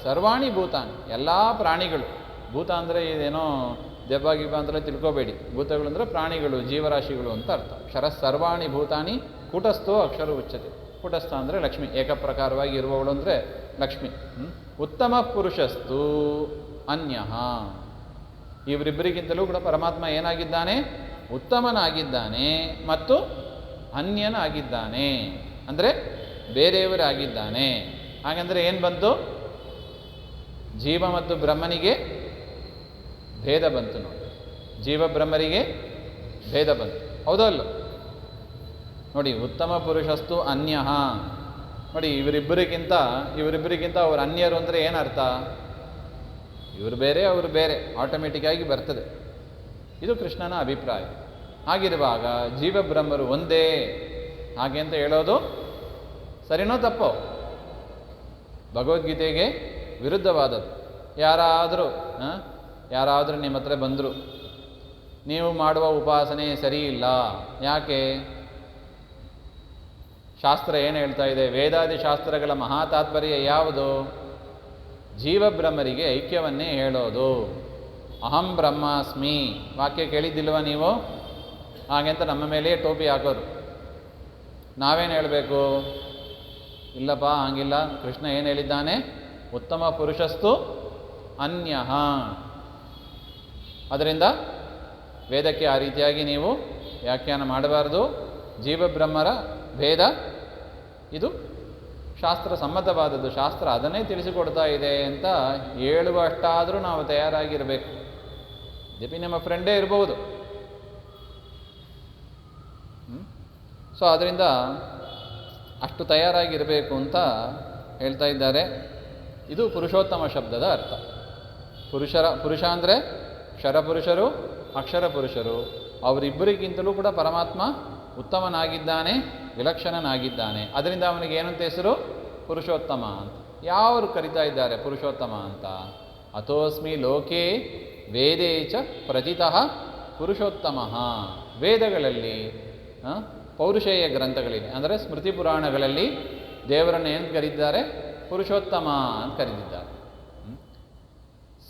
ಸರ್ವಾಣಿ ಭೂತಾನಿ, ಎಲ್ಲ ಪ್ರಾಣಿಗಳು. ಭೂತ ಅಂದರೆ ಇದೇನೋ ದೆವ್ವ ಗಿಬ್ಬ ಅಂತಲೇ ತಿಳ್ಕೋಬೇಡಿ. ಭೂತಗಳು ಅಂದರೆ ಪ್ರಾಣಿಗಳು, ಜೀವರಾಶಿಗಳು ಅಂತ ಅರ್ಥ. ಕ್ಷರ ಸರ್ವಾಣಿ ಭೂತಾನಿ ಕೂಟಸ್ಥೋ ಅಕ್ಷರ ಉಚ್ಯತೆ. ಕೂಟಸ್ಥ ಅಂದರೆ ಲಕ್ಷ್ಮಿ, ಏಕಪ್ರಕಾರವಾಗಿ ಇರುವವಳು ಅಂದರೆ ಲಕ್ಷ್ಮಿ. ಉತ್ತಮ ಪುರುಷಸ್ತು ಅನ್ಯಃ. ಇವರಿಬ್ಬರಿಗಿಂತಲೂ ಕೂಡ ಪರಮಾತ್ಮ ಏನಾಗಿದ್ದಾನೆ? ಉತ್ತಮನಾಗಿದ್ದಾನೆ ಮತ್ತು ಅನ್ಯನಾಗಿದ್ದಾನೆ. ಅಂದರೆ ಬೇರೆಯವರಾಗಿದ್ದಾನೆ. ಹಾಗಂದರೆ ಏನು ಬಂತು? ಜೀವ ಮತ್ತು ಬ್ರಹ್ಮನಿಗೆ ಭೇದ ಬಂತು ನೋಡಿ. ಜೀವ ಬ್ರಹ್ಮರಿಗೆ ಭೇದ ಬಂತು, ಹೌದಲ್ಲ? ನೋಡಿ, ಉತ್ತಮ ಪುರುಷಸ್ತು ಅನ್ಯಃ. ನೋಡಿ, ಇವರಿಬ್ಬರಿಗಿಂತ ಅವರು ಅನ್ಯರು ಅಂದರೆ ಏನರ್ಥ? ಇವರು ಬೇರೆ, ಅವರು ಬೇರೆ, ಆಟೋಮೆಟಿಕ್ಕಾಗಿ ಬರ್ತದೆ. ಇದು ಕೃಷ್ಣನ ಅಭಿಪ್ರಾಯ. ಹಾಗಿರುವಾಗ ಜೀವ ಬ್ರಹ್ಮರು ಒಂದೇ ಹಾಗೆ ಅಂತ ಹೇಳೋದು ಸರಿನೋ ತಪ್ಪೋ? ಭಗವದ್ಗೀತೆಗೆ ವಿರುದ್ಧವಾದದ್ದು. ಯಾರಾದರೂ ನಿಮ್ಮ ಹತ್ರ ಬಂದರು, ನೀವು ಮಾಡುವ ಉಪಾಸನೆ ಸರಿ ಇಲ್ಲ, ಯಾಕೆ? ಶಾಸ್ತ್ರ ಏನು ಹೇಳ್ತಾ ಇದೆ? ವೇದಾದಿ ಶಾಸ್ತ್ರಗಳ ಮಹಾ ತಾತ್ಪರ್ಯ ಯಾವುದು? ಜೀವಬ್ರಹ್ಮರಿಗೆ ಐಕ್ಯವನ್ನೇ ಹೇಳೋದು. ಅಹಂ ಬ್ರಹ್ಮಾಸ್ಮಿ ವಾಕ್ಯ ಕೇಳಿದ್ದಿಲ್ವ ನೀವು? ಹಾಗೆಂತ ನಮ್ಮ ಮೇಲೆ ಟೋಪಿ ಹಾಕೋರು. ನಾವೇನು ಹೇಳಬೇಕು? ಇಲ್ಲಪ್ಪ, ಹಂಗಿಲ್ಲ. ಕೃಷ್ಣ ಏನು ಹೇಳಿದ್ದಾನೆ? ಉತ್ತಮ ಪುರುಷಸ್ತು ಅನ್ಯಃ. ಅದರಿಂದ ವೇದಕ್ಕೆ ಆ ರೀತಿಯಾಗಿ ನೀವು ವ್ಯಾಖ್ಯಾನ ಮಾಡಬಾರ್ದು. ಜೀವಬ್ರಹ್ಮರ ಭೇದ ಇದು ಶಾಸ್ತ್ರ ಸಮ್ಮತವಾದದ್ದು. ಶಾಸ್ತ್ರ ಅದನ್ನೇ ತಿಳಿಸಿಕೊಡ್ತಾ ಇದೆ ಅಂತ ಹೇಳುವಷ್ಟಾದರೂ ನಾವು ತಯಾರಾಗಿರಬೇಕು. ಜಪಿ ನಮ್ಮ ಫ್ರೆಂಡೇ ಇರ್ಬೋದು. ಸೊ ಅದರಿಂದ ಅಷ್ಟು ತಯಾರಾಗಿರಬೇಕು ಅಂತ ಹೇಳ್ತಾ ಇದ್ದಾರೆ. ಇದು ಪುರುಷೋತ್ತಮ ಶಬ್ದದ ಅರ್ಥ. ಪುರುಷ ಅಂದರೆ ಕ್ಷರಪುರುಷರು, ಅಕ್ಷರ ಪುರುಷರು. ಅವರಿಬ್ಬರಿಗಿಂತಲೂ ಕೂಡ ಪರಮಾತ್ಮ ಉತ್ತಮನಾಗಿದ್ದಾನೆ, ವಿಲಕ್ಷಣನಾಗಿದ್ದಾನೆ. ಅದರಿಂದ ಅವನಿಗೆ ಏನಂತ ಹೆಸರು? ಪುರುಷೋತ್ತಮ ಅಂತ. ಯಾರು ಕರಿತಾ ಇದ್ದಾರೆ ಪುರುಷೋತ್ತಮ ಅಂತ? ಅಥೋಸ್ಮಿ ಲೋಕೆ ವೇದೇ ಚ ಪ್ರತಿತಃ ಪುರುಷೋತ್ತಮ. ವೇದಗಳಲ್ಲಿ, ಪೌರುಷೇಯ ಗ್ರಂಥಗಳಿವೆ, ಅಂದರೆ ಸ್ಮೃತಿ ಪುರಾಣಗಳಲ್ಲಿ ದೇವರನ್ನು ಏನು ಕರೀತಾರೆ? ಪುರುಷೋತ್ತಮ ಅಂತ ಕರೆದಿದ್ದಾರೆ.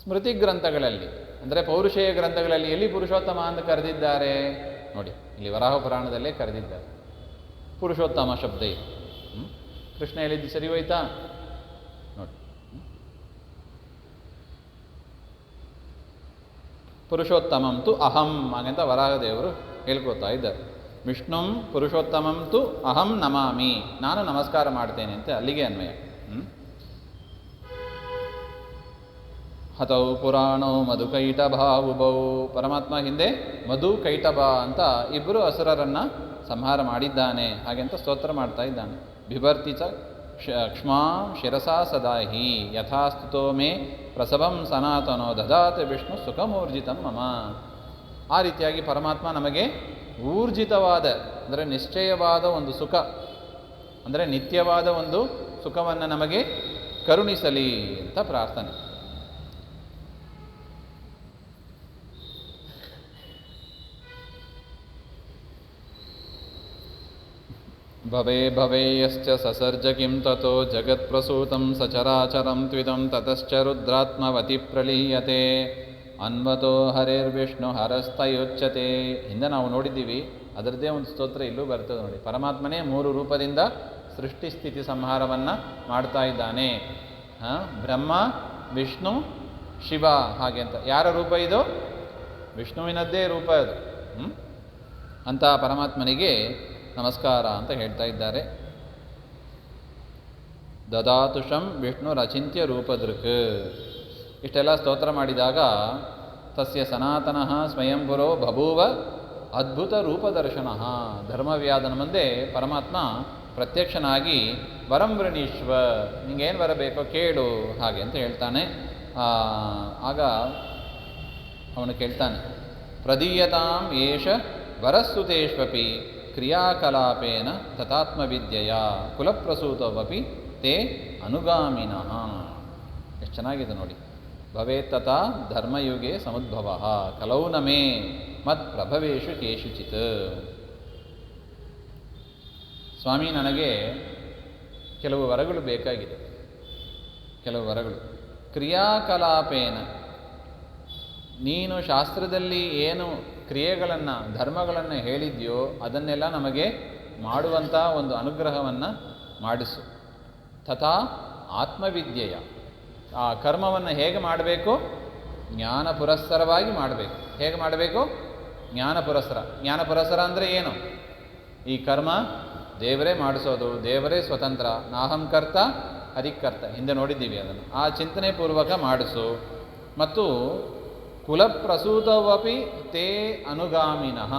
ಸ್ಮೃತಿ ಗ್ರಂಥಗಳಲ್ಲಿ ಅಂದರೆ ಪೌರುಷೇಯ ಗ್ರಂಥಗಳಲ್ಲಿ ಎಲ್ಲಿ ಪುರುಷೋತ್ತಮ ಅಂತ ಕರೆದಿದ್ದಾರೆ ನೋಡಿ, ಇಲ್ಲಿ ವರಾಹ ಪುರಾಣದಲ್ಲೇ ಕರೆದಿದ್ದಾರೆ. ಪುರುಷೋತ್ತಮ ಶಬ್ದ ಇದೆ. ಕೃಷ್ಣ ಹೇಳಿದ್ದು ಸರಿ ಹೋಯ್ತಾ ನೋಡಿ. ಪುರುಷೋತ್ತಮಂ ತು ಅಹಂ ಹಾಗಂತ ವರಾಹದೇವರು ಹೇಳ್ಕೊತಾ ಇದ್ದಾರೆ. ವಿಷ್ಣುಂ ಪುರುಷೋತ್ತಮಂ ತು ಅಹಂ ನಮಾಮಿ, ನಾನು ನಮಸ್ಕಾರ ಮಾಡ್ತೇನೆ ಅಂತ ಅಲ್ಲಿಗೆ ಅನ್ವಯ. ಹತೌ ಪುರಾಣೋ ಮಧುಕೈಟಭಾವುಭೌ, ಪರಮಾತ್ಮ ಹಿಂದೆ ಮಧು ಕೈಟಭ ಅಂತ ಇಬ್ಬರು ಅಸುರರನ್ನು ಸಂಹಾರ ಮಾಡಿದ್ದಾನೆ ಹಾಗೆಂತ ಸ್ತೋತ್ರ ಮಾಡ್ತಾ ಇದ್ದಾನೆ. ಬಿಭರ್ತಿ ಚ ಕ್ಷ್ಮಾಂ ಶಿರಸಾ ಸದಾಹಿ ಯಥಾಸ್ತುತೋ ಮೇ ಪ್ರಸವಂ ಸನಾತನೋ ದದಾತಿ ವಿಷ್ಣು ಸುಖಮೂರ್ಜಿತಂ ಮಮ. ಆ ರೀತಿಯಾಗಿ ಪರಮಾತ್ಮ ನಮಗೆ ಊರ್ಜಿತವಾದ ಅಂದರೆ ನಿಶ್ಚಯವಾದ ಒಂದು ಸುಖ ಅಂದರೆ ನಿತ್ಯವಾದ ಒಂದು ಸುಖವನ್ನು ನಮಗೆ ಕರುಣಿಸಲಿ ಅಂತ ಪ್ರಾರ್ಥನೆ. ಭವೇ ಭವೇಯಶ್ಚ ಸಸರ್ಜ ಕಿಂ ತತೋ ಜಗತ್ಪ್ರಸೂತಂ ಸಚರಾಚರಂ ತ್ವಿದಂ ತತಶ್ಚ ರುದ್ರಾತ್ಮವತಿ ಪ್ರಲೀಯತೆ ಅನ್ವತೋ ಹರೇರ್ವಿಷ್ಣು ಹರಸ್ತಯುಚ್ಯತೆ. ಹಿಂದೆ ನಾವು ನೋಡಿದ್ದೀವಿ, ಅದರದ್ದೇ ಒಂದು ಸ್ತೋತ್ರ ಇಲ್ಲೂ ಬರ್ತದೆ ನೋಡಿ. ಪರಮಾತ್ಮನೇ 3 ರೂಪದಿಂದ ಸೃಷ್ಟಿ ಸ್ಥಿತಿ ಸಂಹಾರವನ್ನು ಮಾಡ್ತಾ ಇದ್ದಾನೆ. ಬ್ರಹ್ಮ, ವಿಷ್ಣು, ಶಿವ ಹಾಗೆ ಅಂತ. ಯಾರ ರೂಪ ಇದು? ವಿಷ್ಣುವಿನದ್ದೇ ರೂಪ ಅದು. ಅಂತ ಪರಮಾತ್ಮನಿಗೆ ನಮಸ್ಕಾರ ಅಂತ ಹೇಳ್ತಾ ಇದ್ದಾರೆ. ದದಾತುಷಂ ವಿಷ್ಣು ರಚಿಂತ್ಯ ರೂಪದೃಕ್. ಇಷ್ಟೆಲ್ಲ ಸ್ತೋತ್ರ ಮಾಡಿದಾಗ ತಸ್ಯ ಸನಾತನಃ ಸ್ವಯಂಪುರೋ ಬಭೂವ ಅದ್ಭುತ ರೂಪದರ್ಶನ. ಧರ್ಮವ್ಯಾಧನ ಮುಂದೆ ಪರಮಾತ್ಮ ಪ್ರತ್ಯಕ್ಷನಾಗಿ ವರಂ ವೃಣೀಶ್ವ, ನಿಂಗೇನು ಬರಬೇಕೋ ಕೇಳು ಹಾಗೆ ಅಂತ ಹೇಳ್ತಾನೆ. ಆಗ ಅವನು ಕೇಳ್ತಾನೆ, ಪ್ರದೀಯತಾಂ ಏಷ ವರಸ್ಸುತೇಷ್ವಪಿ ಕ್ರಿಯಾಕಲಾಪೇನ ತಥಾತ್ಮವಿದ್ಯೆಯ ಕುಲಪ್ರಸೂತವಪಿ ತೇ ಅನುಗಾಮಿನಃ. ಎಷ್ಟು ಚೆನ್ನಾಗಿದೆ ನೋಡಿ. ಭವೇತ್ ತಥಾ ಧರ್ಮಯುಗೆ ಸಮುದ್ಭವ ಕಲೌ ನಮೇ ಮತ್ ಪ್ರಭವೇಶು ಕೇಶುಚಿತ್. ಸ್ವಾಮಿ, ನನಗೆ ಕೆಲವು ವರಗಳು ಬೇಕಾಗಿದೆ. ಕೆಲವು ವರಗಳು ಕ್ರಿಯಾಕಲಾಪೇನ, ನೀನು ಶಾಸ್ತ್ರದಲ್ಲಿ ಏನು ಕ್ರಿಯೆಗಳನ್ನು ಧರ್ಮಗಳನ್ನು ಹೇಳಿದ್ಯೋ ಅದನ್ನೆಲ್ಲ ನಮಗೆ ಮಾಡುವಂಥ ಒಂದು ಅನುಗ್ರಹವನ್ನು ಮಾಡಿಸು. ತಥಾ ಆತ್ಮವಿದ್ಯೆಯ, ಆ ಕರ್ಮವನ್ನು ಹೇಗೆ ಮಾಡಬೇಕು? ಜ್ಞಾನ ಪುರಸ್ಸರವಾಗಿ ಮಾಡಬೇಕು. ಹೇಗೆ ಮಾಡಬೇಕು? ಜ್ಞಾನ ಪುರಸ್ಸರ. ಜ್ಞಾನ ಪುರಸ್ಸರ ಅಂದರೆ ಏನು? ಈ ಕರ್ಮ ದೇವರೇ ಮಾಡಿಸೋದು, ದೇವರೇ ಸ್ವತಂತ್ರ, ನಾಹಂ ಕರ್ತ ಹರಿಕರ್ತ, ಹಿಂದೆ ನೋಡಿದ್ದೀವಿ ಅದನ್ನು. ಆ ಚಿಂತನೆ ಪೂರ್ವಕ ಮಾಡಿಸು. ಮತ್ತು ಕುಲಪ್ರಸೂತವಪಿ ತೇ ಅನುಗಾಮಿನಃ,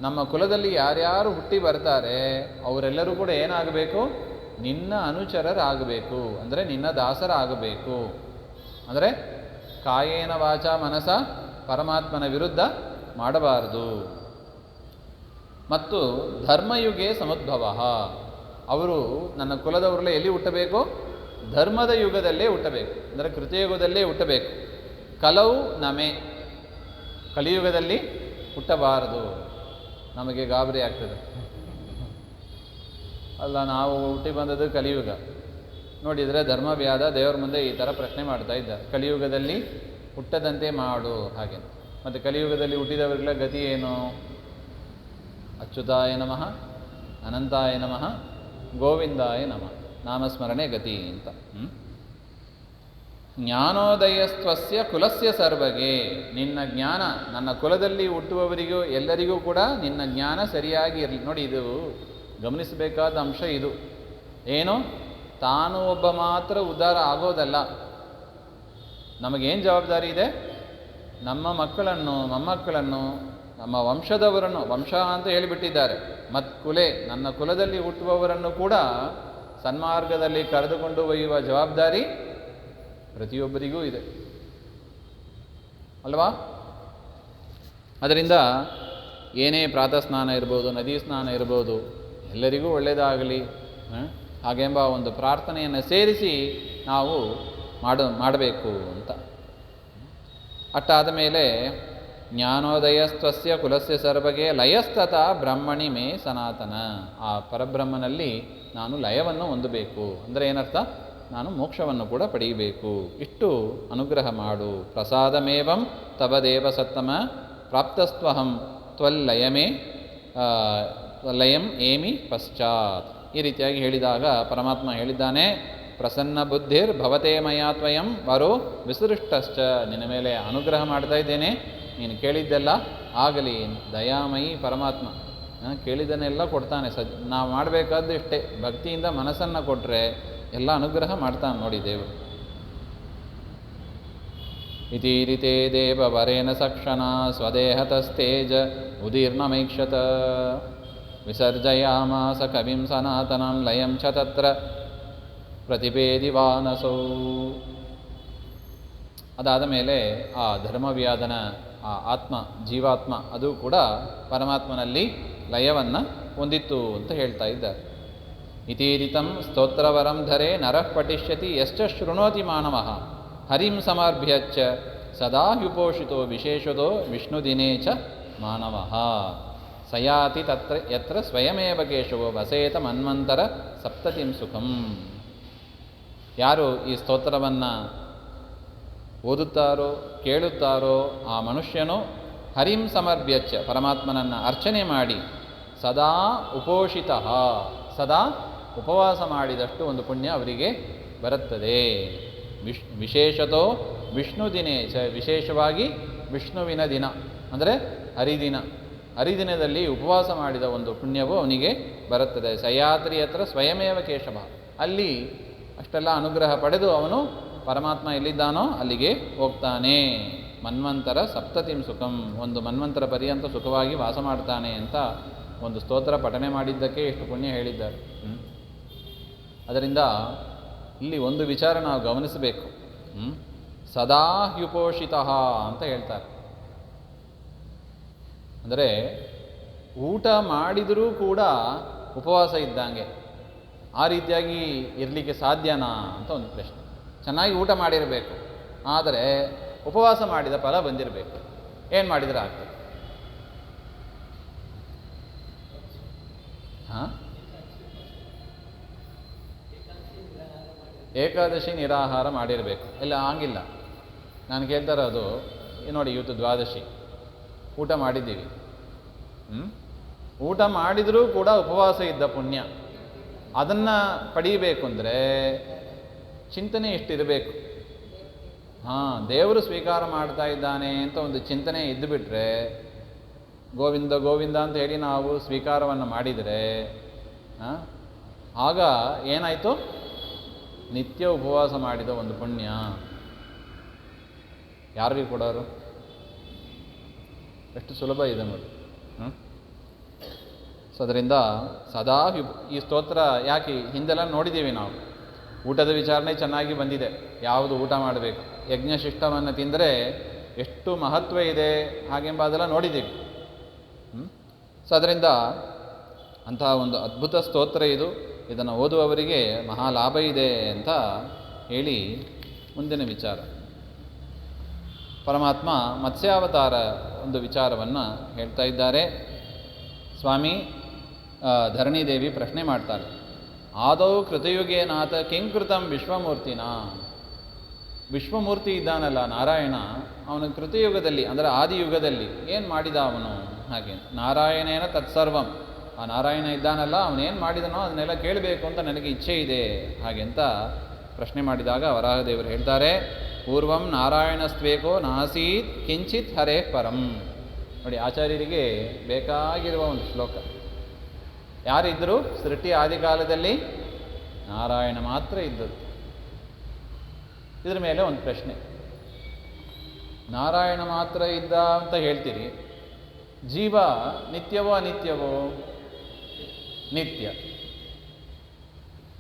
ನಮ್ಮ ಕುಲದಲ್ಲಿ ಯಾರ್ಯಾರು ಹುಟ್ಟಿ ಬರ್ತಾರೆ ಅವರೆಲ್ಲರೂ ಕೂಡ ಏನಾಗಬೇಕು? ನಿನ್ನ ಅನುಚರರಾಗಬೇಕು, ಅಂದರೆ ನಿನ್ನ ದಾಸರಾಗಬೇಕು. ಅಂದರೆ ಕಾಯೇನ ವಾಚ ಮನಸ ಪರಮಾತ್ಮನ ವಿರುದ್ಧ ಮಾಡಬಾರದು. ಮತ್ತು ಧರ್ಮಯುಗೆ ಸಮುದ್ಭವ, ಅವರು ನನ್ನ ಕುಲದವರೆಲ್ಲ ಎಲ್ಲಿ ಹುಟ್ಟಬೇಕು? ಧರ್ಮದ ಯುಗದಲ್ಲೇ ಹುಟ್ಟಬೇಕು, ಅಂದರೆ ಕೃತಯುಗದಲ್ಲೇ ಹುಟ್ಟಬೇಕು. ಕಲೌ ನಮೆ, ಕಲಿಯುಗದಲ್ಲಿ ಹುಟ್ಟಬಾರದು. ನಮಗೆ ಗಾಬರಿ ಆಗ್ತದೆ ಅಲ್ಲ, ನಾವು ಹುಟ್ಟಿ ಬಂದದ್ದು ಕಲಿಯುಗ. ನೋಡಿದರೆ ಧರ್ಮವ್ಯಾಧ ದೇವರ ಮುಂದೆ ಈ ಥರ ಪ್ರಶ್ನೆ ಮಾಡ್ತಾ ಇದ್ದ, ಕಲಿಯುಗದಲ್ಲಿ ಹುಟ್ಟದಂತೆ ಮಾಡು ಹಾಗೆ. ಮತ್ತು ಕಲಿಯುಗದಲ್ಲಿ ಹುಟ್ಟಿದವರಿಗೆಲ್ಲ ಗತಿ ಏನು? ಅಚ್ಯುತಾಯ ನಮಃ, ಅನಂತಾಯ ನಮಃ, ಗೋವಿಂದಾಯ ನಮಃ, ನಾಮಸ್ಮರಣೆ ಗತಿ ಅಂತ. ಜ್ಞಾನೋದಯಸ್ತ್ವಸ್ಯ ಕುಲಸ್ಯ ಸರ್ವಗೆ, ನಿನ್ನ ಜ್ಞಾನ ನನ್ನ ಕುಲದಲ್ಲಿ ಹುಟ್ಟುವವರಿಗೂ ಎಲ್ಲರಿಗೂ ಕೂಡ ನಿನ್ನ ಜ್ಞಾನ ಸರಿಯಾಗಿ ಇರಲಿ. ನೋಡಿ, ಇದು ಗಮನಿಸಬೇಕಾದ ಅಂಶ ಇದು. ಏನು? ತಾನು ಒಬ್ಬ ಮಾತ್ರ ಉದ್ಧಾರ ಆಗೋದಲ್ಲ. ನಮಗೇನು ಜವಾಬ್ದಾರಿ ಇದೆ? ನಮ್ಮ ಮಕ್ಕಳನ್ನು, ಮೊಮ್ಮಕ್ಕಳನ್ನು, ನಮ್ಮ ವಂಶದವರನ್ನು, ವಂಶ ಅಂತ ಹೇಳಿಬಿಟ್ಟಿದ್ದಾರೆ, ಮತ್ ಕುಲೆ, ನನ್ನ ಕುಲದಲ್ಲಿ ಹುಟ್ಟುವವರನ್ನು ಕೂಡ ಸನ್ಮಾರ್ಗದಲ್ಲಿ ಕರೆದುಕೊಂಡು ಒಯ್ಯುವ ಜವಾಬ್ದಾರಿ ಪ್ರತಿಯೊಬ್ಬರಿಗೂ ಇದೆ ಅಲ್ವಾ? ಅದರಿಂದ ಏನೇ ಪ್ರಾತಃ ಸ್ನಾನ ಇರ್ಬೋದು, ನದಿ ಸ್ನಾನ ಇರ್ಬೋದು, ಎಲ್ಲರಿಗೂ ಒಳ್ಳೆಯದಾಗಲಿ ಹಾಗೆಂಬ ಒಂದು ಪ್ರಾರ್ಥನೆಯನ್ನು ಸೇರಿಸಿ ನಾವು ಮಾಡಬೇಕು ಅಂತ. ಅಟ್ಟಾದ ಮೇಲೆ ಜ್ಞಾನೋದಯಸ್ತ್ವಸ್ಯ ಕುಲಸ್ಯ ಸರ್ವಗೆ ಲಯಸ್ತತ ಬ್ರಹ್ಮಣಿ ಮೇ ಸನಾತನ, ಆ ಪರಬ್ರಹ್ಮನಲ್ಲಿ ನಾನು ಲಯವನ್ನು ಹೊಂದಬೇಕು. ಅಂದರೆ ಏನರ್ಥ? ನಾನು ಮೋಕ್ಷವನ್ನು ಕೂಡ ಪಡೆಯಬೇಕು. ಇಷ್ಟು ಅನುಗ್ರಹ ಮಾಡು. ಪ್ರಸಾದಮೇವಂ ತವದೇವ ಸತ್ತಮ ಪ್ರಾಪ್ತಸ್ತ್ವಹಂ ತ್ವಲ್ಲಯಮೇ ಲಯಂ ಏಮಿ ಪಶ್ಚಾತ್. ಈ ರೀತಿಯಾಗಿ ಹೇಳಿದಾಗ ಪರಮಾತ್ಮ ಹೇಳಿದ್ದಾನೆ, ಪ್ರಸನ್ನ ಬುದ್ಧಿರ್ ಭವತೆ ಮಯಾ ತ್ವಯಂ ವರೋ ವಿಸೃಷ್ಟಶ್ಚ. ನಿನ್ನ ಮೇಲೆ ಅನುಗ್ರಹ ಮಾಡ್ತಾ ಇದ್ದೇನೆ, ನೀನು ಕೇಳಿದ್ದೆಲ್ಲ ಆಗಲಿ. ದಯಾಮಯಿ ಪರಮಾತ್ಮ ಕೇಳಿದ್ದನ್ನೆಲ್ಲ ಕೊಡ್ತಾನೆ. ನಾವು ಮಾಡಬೇಕಾದ್ದು ಇಷ್ಟೇ, ಭಕ್ತಿಯಿಂದ ಮನಸ್ಸನ್ನು ಕೊಟ್ಟರೆ ಎಲ್ಲ ಅನುಗ್ರಹ ಮಾಡ್ತಾನೆ ನೋಡಿ ದೇವರು. ಇತೀರಿತೇ ದೇವ ವರೇಣ ಸಕ್ಷಣ ಸ್ವದೇಹತಸ್ತೇಜ ಉದೀರ್ಣಮೈಕ್ಷತ ವಿಸರ್ಜಯಾಮಾಸ ಕವಿಂ ಸನಾತನಂ ಲಯಂ ಚ ತತ್ರ ಪ್ರತಿಭೇದಿವಾನಸೌ. ಅದಾದ ಮೇಲೆ ಆ ಧರ್ಮವ್ಯಾಧನ ಆ ಆತ್ಮ ಜೀವಾತ್ಮ ಅದು ಕೂಡ ಪರಮಾತ್ಮನಲ್ಲಿ ಲಯವನ್ನು ಹೊಂದಿತ್ತು ಅಂತ ಹೇಳ್ತಾ ಇದ್ದಾರೆ. ಇತೀರಿತಂ ಸ್ತೋತ್ರವರಂ ಧರೆ ನರಃ ಪಠಿಷ್ಯತಿ ಯಶ್ಚ ಶೃಣೋತಿ ಮಾನವಃ ಹರಿಂ ಸಮರ್ಭ್ಯಚ್ಚ ಸದಾ ಹ್ಯುಪೋಷಿತೋ ವಿಶೇಷತೋ ವಿಷ್ಣುದಿನೇ ಚ ಮಾನವಃ ಸಯಾತಿ ತತ್ರ ಯತ್ರ ಸ್ವಯಮೇವ ಕೇಶವೋ ವಸೇತ ಮನ್ವಂತರ ಸಪ್ತತಿಂ ಸುಖಂ. ಯಾರು ಈ ಸ್ತೋತ್ರವನ್ನು ಓದುತ್ತಾರೋ ಕೇಳುತ್ತಾರೋ ಆ ಮನುಷ್ಯನು ಹರಿಂ ಸಮರ್ಭ್ಯಚ್ಚ ಪರಮಾತ್ಮನನ್ನು ಅರ್ಚನೆ ಮಾಡಿ ಸದಾ ಉಪೋಷಿತ ಸದಾ ಉಪವಾಸ ಮಾಡಿದಷ್ಟು ಒಂದು ಪುಣ್ಯ ಅವರಿಗೆ ಬರುತ್ತದೆ. ವಿಶೇಷತೋ ವಿಷ್ಣು ದಿನೇ ಚ, ವಿಶೇಷವಾಗಿ ವಿಷ್ಣುವಿನ ದಿನ ಅಂದರೆ ಹರಿದಿನ, ಹರಿದಿನದಲ್ಲಿ ಉಪವಾಸ ಮಾಡಿದ ಒಂದು ಪುಣ್ಯವು ಅವನಿಗೆ ಬರುತ್ತದೆ. ಸಯಾತ್ರಿ ಹತ್ರ ಸ್ವಯಮೇವ ಕೇಶವ, ಅಲ್ಲಿ ಅಷ್ಟೆಲ್ಲ ಅನುಗ್ರಹ ಪಡೆದು ಅವನು ಪರಮಾತ್ಮ ಎಲ್ಲಿದ್ದಾನೋ ಅಲ್ಲಿಗೆ ಹೋಗ್ತಾನೆ. ಮನ್ವಂತರ ಸಪ್ತತಿಂ ಸುಖಂ, ಒಂದು ಮನ್ವಂತರ ಪರ್ಯಂತ ಸುಖವಾಗಿ ವಾಸ ಮಾಡ್ತಾನೆ ಅಂತ ಒಂದು ಸ್ತೋತ್ರ ಪಠನೆ ಮಾಡಿದ್ದಕ್ಕೆ ಎಷ್ಟು ಪುಣ್ಯ ಹೇಳಿದ್ದಾರೆ. ಅದರಿಂದ ಇಲ್ಲಿ ಒಂದು ವಿಚಾರ ನಾವು ಗಮನಿಸಬೇಕು. ಸದಾ ಹ್ಯುಪೋಷಿತ ಅಂತ ಹೇಳ್ತಾರೆ. ಅಂದರೆ ಊಟ ಮಾಡಿದರೂ ಕೂಡ ಉಪವಾಸ ಇದ್ದಂಗೆ. ಆ ರೀತಿಯಾಗಿ ಇರಲಿಕ್ಕೆ ಸಾಧ್ಯನಾ ಅಂತ ಒಂದು ಪ್ರಶ್ನೆ. ಚೆನ್ನಾಗಿ ಊಟ ಮಾಡಿರಬೇಕು, ಆದರೆ ಉಪವಾಸ ಮಾಡಿದ ಫಲ ಬಂದಿರಬೇಕು. ಏನು ಮಾಡಿದರೆ ಆಗ್ತದೆ? ಏಕಾದಶಿ ನಿರಾಹಾರ ಮಾಡಿರಬೇಕು. ಇಲ್ಲ, ಹಂಗಿಲ್ಲ. ನಾನು ಕೇಳ್ತಾ ಇರೋದು ನೋಡಿ, ಇವತ್ತು ದ್ವಾದಶಿ ಊಟ ಮಾಡಿದ್ದೀವಿ. ಊಟ ಮಾಡಿದರೂ ಕೂಡ ಉಪವಾಸ ಇದ್ದ ಪುಣ್ಯ ಅದನ್ನು ಪಡೀಬೇಕು ಅಂದರೆ ಚಿಂತನೆ ಎಷ್ಟಿರಬೇಕು. ದೇವರು ಸ್ವೀಕಾರ ಮಾಡ್ತಾ ಇದ್ದಾನೆ ಅಂತ ಒಂದು ಚಿಂತನೆ ಇದ್ದುಬಿಟ್ರೆ, ಗೋವಿಂದ ಗೋವಿಂದ ಅಂತ ಹೇಳಿ ನಾವು ಸ್ವೀಕಾರವನ್ನು ಮಾಡಿದರೆ ಆಗ ಏನಾಯಿತು? ನಿತ್ಯ ಉಪವಾಸ ಮಾಡಿದ ಒಂದು ಪುಣ್ಯ ಯಾರಿಗೆ ಕೊಡೋರು? ಎಷ್ಟು ಸುಲಭ ಇದೆ ನೋಡಿ. ಸೊ ಅದರಿಂದ ಸದಾ ಈ ಸ್ತೋತ್ರ ಯಾಕೆ ಹಿಂದೆಲ್ಲ ನೋಡಿದ್ದೀವಿ ನಾವು. ಊಟದ ವಿಚಾರಣೆ ಚೆನ್ನಾಗಿ ಬಂದಿದೆ. ಯಾವುದು ಊಟ ಮಾಡಬೇಕು, ಯಜ್ಞಶಿಷ್ಟವನ್ನು ತಿಂದರೆ ಎಷ್ಟು ಮಹತ್ವ ಇದೆ ಹಾಗೆಂಬ ಅದೆಲ್ಲ ನೋಡಿದ್ದೀವಿ. ಸೊ ಅದರಿಂದ ಅಂತಹ ಒಂದು ಅದ್ಭುತ ಸ್ತೋತ್ರ ಇದು. ಇದನ್ನು ಓದುವವರಿಗೆ ಮಹಾಲಾಭ ಇದೆ ಅಂತ ಹೇಳಿ ಮುಂದಿನ ವಿಚಾರ. ಪರಮಾತ್ಮ ಮತ್ಸ್ಯಾವತಾರ ಒಂದು ವಿಚಾರವನ್ನು ಹೇಳ್ತಾ ಇದ್ದಾರೆ. ಸ್ವಾಮಿ ಧರಣಿದೇವಿ ಪ್ರಶ್ನೆ ಮಾಡ್ತಾರೆ, ಆದೌ ಕೃತಯುಗೇನಾಥ ಕಿಂಕೃತಂ ವಿಶ್ವಮೂರ್ತಿನ. ವಿಶ್ವಮೂರ್ತಿ ಇದ್ದಾನಲ್ಲ ನಾರಾಯಣ, ಅವನು ಕೃತಯುಗದಲ್ಲಿ ಅಂದರೆ ಆದಿಯುಗದಲ್ಲಿ ಏನು ಮಾಡಿದ ಅವನು? ಹಾಗೆ ನಾರಾಯಣೇನ ತತ್ಸರ್ವಂ, ಆ ನಾರಾಯಣ ಇದ್ದಾನಲ್ಲ ಅವನೇನು ಮಾಡಿದನೋ ಅದನ್ನೆಲ್ಲ ಕೇಳಬೇಕು ಅಂತ ನನಗೆ ಇಚ್ಛೆ ಇದೆ ಹಾಗೆ ಅಂತ ಪ್ರಶ್ನೆ ಮಾಡಿದಾಗ ವರಾಹದೇವರು ಹೇಳ್ತಾರೆ, ಪೂರ್ವಂ ನಾರಾಯಣಸ್ತ್ವೇಕೋ ನಾಸೀತ್ ಕಿಂಚಿತ್ ಹರೇ ಪರಂ. ನೋಡಿ, ಆಚಾರ್ಯರಿಗೆ ಬೇಕಾಗಿರುವ ಒಂದು ಶ್ಲೋಕ. ಯಾರಿದ್ದರು? ಸೃಷ್ಟಿ ಆದಿಕಾಲದಲ್ಲಿ ನಾರಾಯಣ ಮಾತ್ರ ಇದ್ದದ್ದು. ಇದ್ರ ಮೇಲೆ ಒಂದು ಪ್ರಶ್ನೆ, ನಾರಾಯಣ ಮಾತ್ರ ಇದ್ದ ಅಂತ ಹೇಳ್ತೀರಿ, ಜೀವ ನಿತ್ಯವೋ ಅನಿತ್ಯವೋ? ನಿತ್ಯ.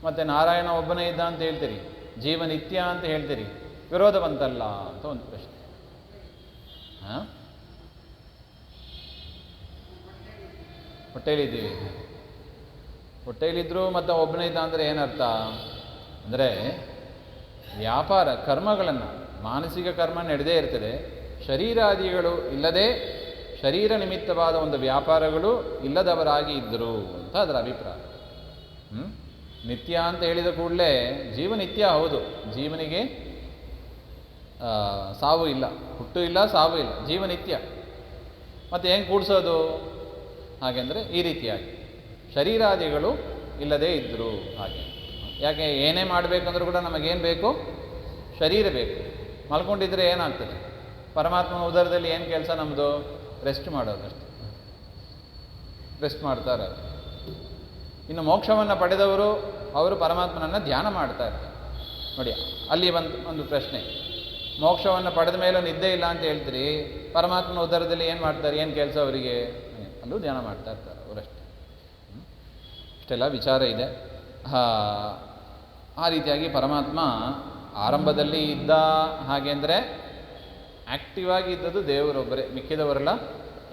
ಮತ್ತು ನಾರಾಯಣ ಒಬ್ಬನೇ ಇದ್ದ ಅಂತ ಹೇಳ್ತೀರಿ, ಜೀವ ನಿತ್ಯ ಅಂತ ಹೇಳ್ತೀರಿ, ವಿರೋಧ ಬಂತಲ್ಲ ಅಂತ ಒಂದು ಪ್ರಶ್ನೆ. ಹೊಟ್ಟೆಯಲ್ಲಿದ್ದೀವಿ, ಹೊಟ್ಟೆಯಲ್ಲಿದ್ದರೂ ಮತ್ತು ಒಬ್ಬನೇ ಇದ್ದ ಅಂದರೆ ಏನರ್ಥ? ಅಂದರೆ ವ್ಯಾಪಾರ ಕರ್ಮಗಳನ್ನು, ಮಾನಸಿಕ ಕರ್ಮ ನಡೆದೇ ಇರ್ತದೆ, ಶರೀರಾದಿಗಳು ಇಲ್ಲದೆ ಶರೀರ ನಿಮಿತ್ತವಾದ ಒಂದು ವ್ಯಾಪಾರಗಳು ಇಲ್ಲದವರಾಗಿ ಇದ್ದರು ಅಂತ ಅದರ ಅಭಿಪ್ರಾಯ. ನಿತ್ಯ ಅಂತ ಹೇಳಿದ ಕೂಡಲೇ ಜೀವ ನಿತ್ಯ ಹೌದು, ಜೀವನಿಗೆ ಸಾವು ಇಲ್ಲ, ಹುಟ್ಟು ಇಲ್ಲ, ಸಾವು ಇಲ್ಲ, ಜೀವ ನಿತ್ಯ. ಮತ್ತು ಹೆಂಗೆ ಕೂಡಿಸೋದು ಹಾಗೆಂದರೆ ಈ ರೀತಿಯಾಗಿ ಶರೀರಾದಿಗಳು ಇಲ್ಲದೇ ಇದ್ದರು ಹಾಗೆ. ಯಾಕೆ ಏನೇ ಮಾಡಬೇಕಂದ್ರೂ ಕೂಡ ನಮಗೇನು ಬೇಕು? ಶರೀರ ಬೇಕು. ಮಲ್ಕೊಂಡಿದ್ರೆ ಏನಾಗ್ತದೆ? ಪರಮಾತ್ಮನ ಉದರದಲ್ಲಿ ಏನು ಕೆಲಸ ನಮ್ಮದು? ರೆಸ್ಟ್ ಮಾಡೋದು ಅಷ್ಟೆ, ರೆಸ್ಟ್ ಮಾಡ್ತಾರೆ. ಇನ್ನು ಮೋಕ್ಷವನ್ನು ಪಡೆದವರು ಅವರು ಪರಮಾತ್ಮನನ್ನು ಧ್ಯಾನ ಮಾಡ್ತಾ ಇರ್ತಾರೆ. ನೋಡಿ, ಅಲ್ಲಿ ಒಂದು ಪ್ರಶ್ನೆ, ಮೋಕ್ಷವನ್ನು ಪಡೆದ ಮೇಲೂ ನಿದ್ದೆ ಇಲ್ಲ ಅಂತ ಹೇಳ್ತೀರಿ, ಪರಮಾತ್ಮನ ಉದರದಲ್ಲಿ ಏನು ಮಾಡ್ತಾರೆ? ಏನು ಕೆಲಸ ಅವರಿಗೆ? ಅಲ್ಲೂ ಧ್ಯಾನ ಮಾಡ್ತಾ ಇರ್ತಾರೆ ಅವರಷ್ಟೇ. ಇಷ್ಟೆಲ್ಲ ವಿಚಾರ ಇದೆ. ಆ ರೀತಿಯಾಗಿ ಪರಮಾತ್ಮ ಆರಂಭದಲ್ಲಿ ಇದ್ದ ಹಾಗೆ ಅಂದರೆ ಆ್ಯಕ್ಟಿವ್ ಆಗಿ ಇದ್ದದ್ದು ದೇವರೊಬ್ಬರೇ, ಮಿಕ್ಕಿದವರೆಲ್ಲ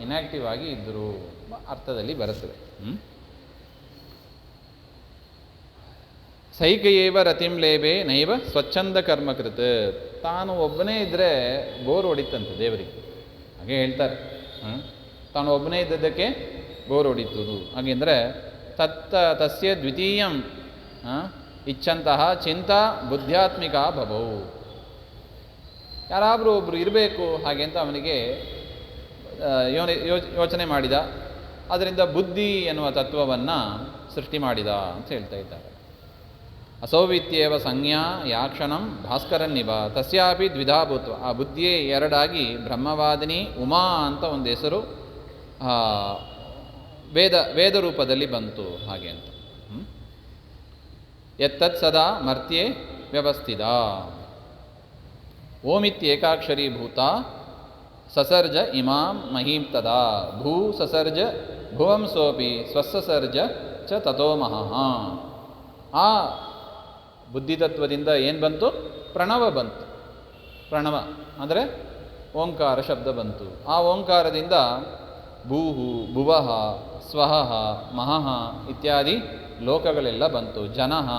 ಇನ್ಯಾಕ್ಟಿವ್ ಆಗಿ ಇದ್ದರು ಅರ್ಥದಲ್ಲಿ ಬರುತ್ತದೆ. ಸೈಕಯೇವ ರತಿಂ ಲೇಬೆ ನೈವ ಸ್ವಚ್ಛಂದ ಕರ್ಮಕೃತ. ತಾನು ಒಬ್ಬನೇ ಇದ್ದರೆ ಬೋರ್ ಹೊಡಿತಂತೆ ದೇವರಿಗೆ, ಹಾಗೆ ಹೇಳ್ತಾರೆ. ತಾನು ಒಬ್ಬನೇ ಇದ್ದದ್ದಕ್ಕೆ ಬೋರ್ ಹೊಡಿತುದು. ಹಾಗೆಂದರೆ ತಸ್ಯ ದ್ವಿತೀಯಂ ಇಚ್ಛಂತಹ ಚಿಂತಾ ಬುದ್ಧ್ಯಾತ್ಮಿಕ ಭವವು. ಯಾರಾದರೂ ಒಬ್ಬರು ಇರಬೇಕು ಹಾಗೆ ಅಂತ ಅವನಿಗೆ ಯೋಚನೆ ಮಾಡಿದ. ಅದರಿಂದ ಬುದ್ಧಿ ಎನ್ನುವ ತತ್ವವನ್ನು ಸೃಷ್ಟಿ ಮಾಡಿದ ಅಂತ ಹೇಳ್ತಾ ಇದ್ದಾರೆ. ಅಸೌವಿತ್ಯೇವ ಸಂಜ್ಞಾ ಯಾಕ್ಷಣಂ ಭಾಸ್ಕರನ್ನಿವ ತಸ್ಯಾಪಿ ದ್ವಿಧಾಭೂತ್ವ. ಆ ಬುದ್ಧಿಯೇ ಎರಡಾಗಿ ಬ್ರಹ್ಮವಾದಿನಿ ಉಮಾ ಅಂತ ಒಂದು ಹೆಸರು ವೇದ ರೂಪದಲ್ಲಿ ಬಂತು ಹಾಗೆ ಅಂತ. ಎತ್ತತ್ ಸದಾ ಮರ್ತ್ಯೆ ವ್ಯವಸ್ಥಿತ ಓಮಿತ್ಯೇಕಾಕ್ಷರೀಭೂತ ಸಸರ್ಜ ಇಮಾಂ ಮಹೀಂ ತದಾ ಭೂ ಸಸರ್ಜ ಭುವಂ ಸೋಪಿ ಸ್ವಸಸರ್ಜ ಚ ತಥೋ ಮಹಃ. ಆ ಬುದ್ಧಿತತ್ವದಿಂದ ಏನು ಬಂತು? ಪ್ರಣವ ಬಂತು. ಪ್ರಣವ ಅಂದರೆ ಓಂಕಾರ ಶಬ್ದ ಬಂತು. ಆ ಓಂಕಾರದಿಂದ ಭೂಹು ಭುವಃ ಸ್ವಹಃ ಮಹಃ ಇತ್ಯಾದಿ ಲೋಕಗಳೆಲ್ಲ ಬಂತು. ಜನಃ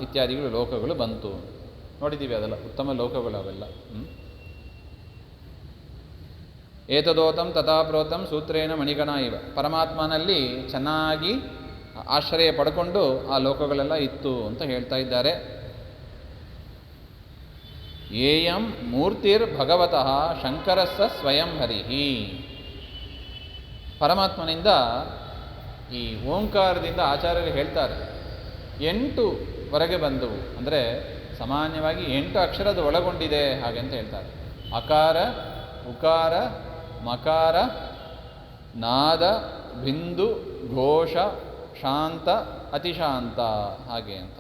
ಇತ್ಯಾದಿಗಳು ಲೋಕಗಳು ಬಂತು. ನೋಡಿದ್ದೀವಿ ಅದೆಲ್ಲ, ಉತ್ತಮ ಲೋಕಗಳು ಅವೆಲ್ಲ. ಏತದೋತಂ ತಥಾಪ್ರೋತಂ ಸೂತ್ರೇಣ ಮಣಿಗಣ ಇವ. ಪರಮಾತ್ಮನಲ್ಲಿ ಚೆನ್ನಾಗಿ ಆಶ್ರಯ ಪಡ್ಕೊಂಡು ಆ ಲೋಕಗಳೆಲ್ಲ ಇತ್ತು ಅಂತ ಹೇಳ್ತಾ ಇದ್ದಾರೆ. ಏಯಂ ಮೂರ್ತಿರ್ ಭಗವತಃ ಶಂಕರಸ್ಸ ಸ್ವಯಂ ಹರಿಹಿ. ಪರಮಾತ್ಮನಿಂದ ಈ ಓಂಕಾರದಿಂದ ಆಚಾರ್ಯರು ಹೇಳ್ತಾರೆ 8ವರೆಗೆ ಬಂದವು. ಅಂದರೆ ಸಾಮಾನ್ಯವಾಗಿ 8 ಅಕ್ಷರದ ಒಳಗೊಂಡಿದೆ ಹಾಗೆ ಅಂತ ಹೇಳ್ತಾರೆ. ಅಕಾರ, ಉಕಾರ, ಮಕಾರ, ನಾದ, ಬಿಂದು, ಘೋಷ, ಶಾಂತ, ಅತಿಶಾಂತ ಹಾಗೆ ಅಂತ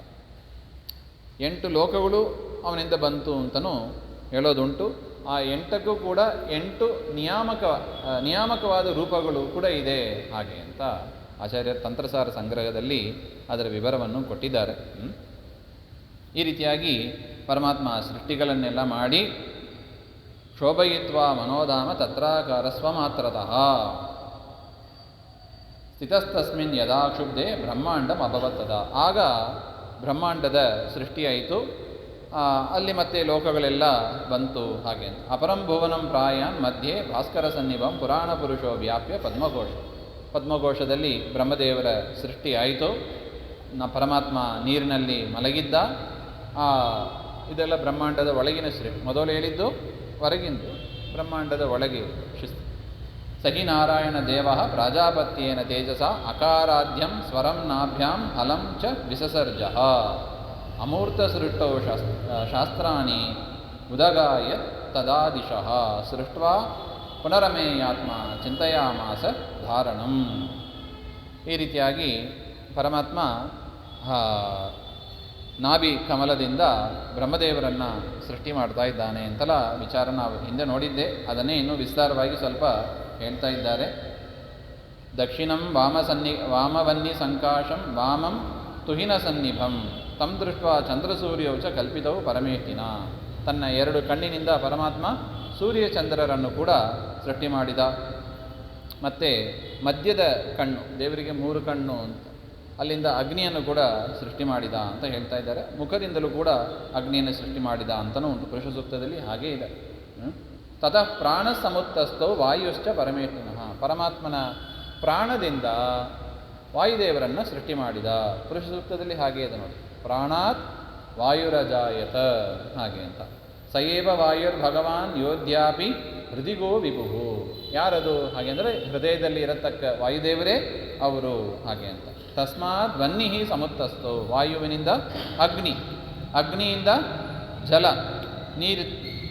8 ಲೋಕಗಳು ಅವನಿಂದ ಬಂತು ಅಂತಲೂ ಹೇಳೋದುಂಟು. ಆ 8ಕ್ಕೂ ಕೂಡ 8 ನಿಯಾಮಕವಾದ ರೂಪಗಳು ಕೂಡ ಇದೆ ಹಾಗೆ ಅಂತ ಆಚಾರ್ಯರ ತಂತ್ರಸಾರ ಸಂಗ್ರಹದಲ್ಲಿ ಅದರ ವಿವರವನ್ನು ಕೊಟ್ಟಿದ್ದಾರೆ. ಈ ರೀತಿಯಾಗಿ ಪರಮಾತ್ಮ ಸೃಷ್ಟಿಗಳನ್ನೆಲ್ಲ ಮಾಡಿ ಶೋಭಯಿತ್ವ ಮನೋಧಾಮ ತತ್ರಾಕಾರ ಸ್ವಮಾತ್ರತಃ ಸ್ಥಿತಸ್ತಸ್ಮಿನ್ ಯದಾ ಕ್ಷುಬ್ಧೆ ಬ್ರಹ್ಮಾಂಡಂ ಅಭವತ್ತದ. ಆಗ ಬ್ರಹ್ಮಾಂಡದ ಸೃಷ್ಟಿಯಾಯಿತು. ಅಲ್ಲಿ ಮತ್ತೆ ಲೋಕಗಳೆಲ್ಲ ಬಂತು ಹಾಗೆ. ಅಪರಂ ಭುವನಂ ಪ್ರಾಯಾನ್ ಮಧ್ಯೆ ಭಾಸ್ಕರ ಸನ್ನಿಭಂ ಪುರಾಣ ಪುರುಷೋ ವ್ಯಾಪ್ಯ ಪದ್ಮಘೋಷ. ಪದ್ಮಘೋಷದಲ್ಲಿ ಬ್ರಹ್ಮದೇವರ ಸೃಷ್ಟಿ ಆಯಿತು. ಪರಮಾತ್ಮ ನೀರಿನಲ್ಲಿ ಮಲಗಿದ್ದ. ಇದೆಲ್ಲ ಬ್ರಹ್ಮಾಂಡದ ಒಳಗಿನ ಸೃಷ್ಟಿ. ಮೊದಲು ಹೇಳಿದ್ದು ಹೊರಗಿಂದು, ಬ್ರಹ್ಮಾಂಡದ ಒಳಗೆ ಶಿಸ್ತು. ಸಹಿ ನಾರಾಯಣ ದೇವ ಪ್ರಾಜಾಪತ್ಯೇನ ತೇಜಸ ಅಕಾರಾಧ್ಯಂ ಸ್ವರಂ ನಾಭ್ಯಾಂ ಹಲಂ ಚ ವಿಸಸರ್ಜ ಅಮೂರ್ತ ಸೃಷ್ಟೌ ಶಾಸ್ತ್ರಾಣಿ ಉದಗಾಯ ತದಾದಿಶಃ ಸೃಷ್ಟ್ವಾ ಪುನರಮೇಯಾತ್ಮ ಚಿಂತೆಯಾಮಾಸ ಧಾರಣಂ. ಈ ರೀತಿಯಾಗಿ ಪರಮಾತ್ಮ ನಾಭಿ ಕಮಲದಿಂದ ಬ್ರಹ್ಮದೇವರನ್ನು ಸೃಷ್ಟಿ ಮಾಡ್ತಾ ಇದ್ದಾನೆ ಅಂತೆಲ್ಲ ವಿಚಾರ ನಾವು ಹಿಂದೆ ನೋಡಿದ್ದೆ. ಅದನ್ನೇ ಇನ್ನೂ ವಿಸ್ತಾರವಾಗಿ ಸ್ವಲ್ಪ ಹೇಳ್ತಾ ಇದ್ದಾರೆ. ದಕ್ಷಿಣಂ ವಾಮವನ್ನಿ ಸಂಕಾಶಂ ವಾಮಂ ತುಹಿನ ಸನ್ನಿಭಂ ತಂ ದೃಷ್ಟ ಚಂದ್ರಸೂರ್ಯೌ ಚ ಕಲ್ಪಿತವು ಪರಮೇಷ್ಠಿನ. ತನ್ನ 2 ಕಣ್ಣಿನಿಂದ ಪರಮಾತ್ಮ ಸೂರ್ಯ ಚಂದ್ರರನ್ನು ಕೂಡ ಸೃಷ್ಟಿ ಮಾಡಿದ. ಮತ್ತು ಮಧ್ಯದ ಕಣ್ಣು, ದೇವರಿಗೆ 3 ಕಣ್ಣು ಅಂತ, ಅಲ್ಲಿಂದ ಅಗ್ನಿಯನ್ನು ಕೂಡ ಸೃಷ್ಟಿ ಮಾಡಿದ ಅಂತ ಹೇಳ್ತಾ ಇದ್ದಾರೆ. ಮುಖದಿಂದಲೂ ಕೂಡ ಅಗ್ನಿಯನ್ನು ಸೃಷ್ಟಿ ಮಾಡಿದ ಅಂತಲೂ ಉಂಟು ಪುರುಷ ಸೂಕ್ತದಲ್ಲಿ, ಹಾಗೇ ಇದೆ. ತತಃ ಪ್ರಾಣ ಸಮುತ್ತಸ್ಥೋ ವಾಯುಶ್ಚ ಪರಮೇಷ್ಠಿನಃ. ಪರಮಾತ್ಮನ ಪ್ರಾಣದಿಂದ ವಾಯುದೇವರನ್ನು ಸೃಷ್ಟಿ ಮಾಡಿದ. ಪುರುಷ ಸೂಕ್ತದಲ್ಲಿ ಹಾಗೆ ಇದೆ ನೋಡಿ, ಪ್ರಾಣಾತ್ ವಾಯುರಜಾಯತ ಹಾಗೆ ಅಂತ. ಸಯೇವ ವಾಯುರ್ ಭಗವಾನ್ ಯೋಧ್ಯಾಪಿ ಹೃದಿಗೋ ವಿಭುಹು. ಯಾರದು ಹಾಗೆ ಅಂದರೆ ಹೃದಯದಲ್ಲಿ ಇರತಕ್ಕ ವಾಯುದೇವರೇ ಅವರು ಹಾಗೆ ಅಂತ. ತಸ್ಮಾತ್ ವನ್ನಿ ಸಮುತ್ತಸ್ಥೋ, ವಾಯುವಿನಿಂದ ಅಗ್ನಿ, ಅಗ್ನಿಯಿಂದ ಜಲ ನೀರು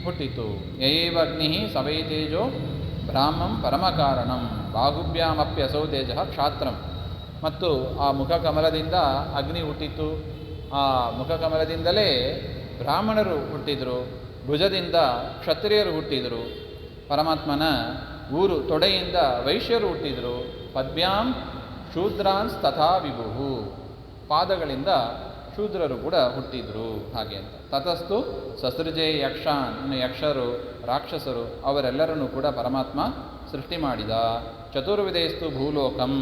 ಹುಟ್ಟಿತು. ಯಯೇವ ಅಗ್ನಿ ಸವೈ ತೇಜೋ ಬ್ರಾಹ್ಮಂ ಪರಮಕಾರಣಂ ಬಾಹುಭ್ಯಾಮಪ್ಯಸೌ ತೇಜ ಕ್ಷಾತ್ರಂ. ಮತ್ತು ಆ ಮುಖಕಮಲದಿಂದ ಅಗ್ನಿ ಹುಟ್ಟಿತು. ಆ ಮುಖಕಮಲದಿಂದಲೇ ಬ್ರಾಹ್ಮಣರು ಹುಟ್ಟಿದರು, ಭುಜದಿಂದ ಕ್ಷತ್ರಿಯರು ಹುಟ್ಟಿದರು, ಪರಮಾತ್ಮನ ಊರು ತೊಡೆಯಿಂದ ವೈಶ್ಯರು ಹುಟ್ಟಿದರು, ಪದ್ಭ್ಯಾಂ ಶೂದ್ರಾನ್ಸ್ ತಥಾ ವಿಭುಹು, ಪಾದಗಳಿಂದ ಶೂದ್ರರು ಕೂಡ ಹುಟ್ಟಿದರು ಹಾಗೆ ಅಂತ. ತತಸ್ತು ಸಸೃಜೆ ಯಕ್ಷಾನ್, ಇನ್ನು ಯಕ್ಷರು ರಾಕ್ಷಸರು ಅವರೆಲ್ಲರನ್ನೂ ಕೂಡ ಪರಮಾತ್ಮ ಸೃಷ್ಟಿ ಮಾಡಿದ. ಚತುರ್ವಿಧೇಸ್ತು ಭೂಲೋಕಂ,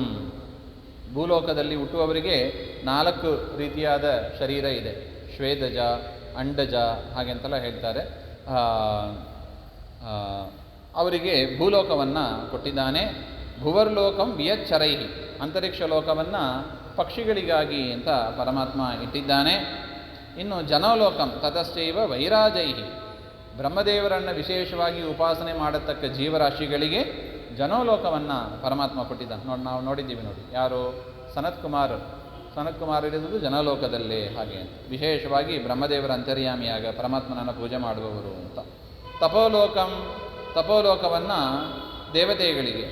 ಭೂಲೋಕದಲ್ಲಿ ಹುಟ್ಟುವವರಿಗೆ 4 ರೀತಿಯಾದ ಶರೀರ ಇದೆ. ಶ್ವೇದಜ, ಅಂಡಜ ಹಾಗೆಂತೆಲ್ಲ ಹೇಳ್ತಾರೆ. ಅವರಿಗೆ ಭೂಲೋಕವನ್ನು ಕೊಟ್ಟಿದ್ದಾನೆ. ಭುವರ್ಲೋಕಂ ವಿಯಚ್ಚರೈಹಿ, ಅಂತರಿಕ್ಷ ಲೋಕವನ್ನು ಪಕ್ಷಿಗಳಿಗಾಗಿ ಅಂತ ಪರಮಾತ್ಮ ಇಟ್ಟಿದ್ದಾನೆ. ಇನ್ನು ಜನೋಲೋಕಂ ತತಶ್ಚೈವ ವೈರಾಜೈಹಿ, ಬ್ರಹ್ಮದೇವರನ್ನು ವಿಶೇಷವಾಗಿ ಉಪಾಸನೆ ಮಾಡತಕ್ಕ ಜೀವರಾಶಿಗಳಿಗೆ ಜನೋಲೋಕವನ್ನು ಪರಮಾತ್ಮ ಕೊಟ್ಟಿದ್ದಾನೆ. ನಾವು ನೋಡಿದ್ದೀವಿ ನೋಡಿ, ಯಾರು ಸನತ್ಕುಮಾರ್ ಇರುವುದು ಜನಲೋಕದಲ್ಲೇ ಹಾಗೆ ಅಂತ. ವಿಶೇಷವಾಗಿ ಬ್ರಹ್ಮದೇವರ ಅಂತರ್ಯಾಮಿಯಾಗ ಪರಮಾತ್ಮನನ್ನು ಪೂಜೆ ಮಾಡುವವರು ಅಂತ. ತಪೋಲೋಕಂ, ತಪೋಲೋಕವನ್ನು ದೇವತೆಗಳಿಗೆ,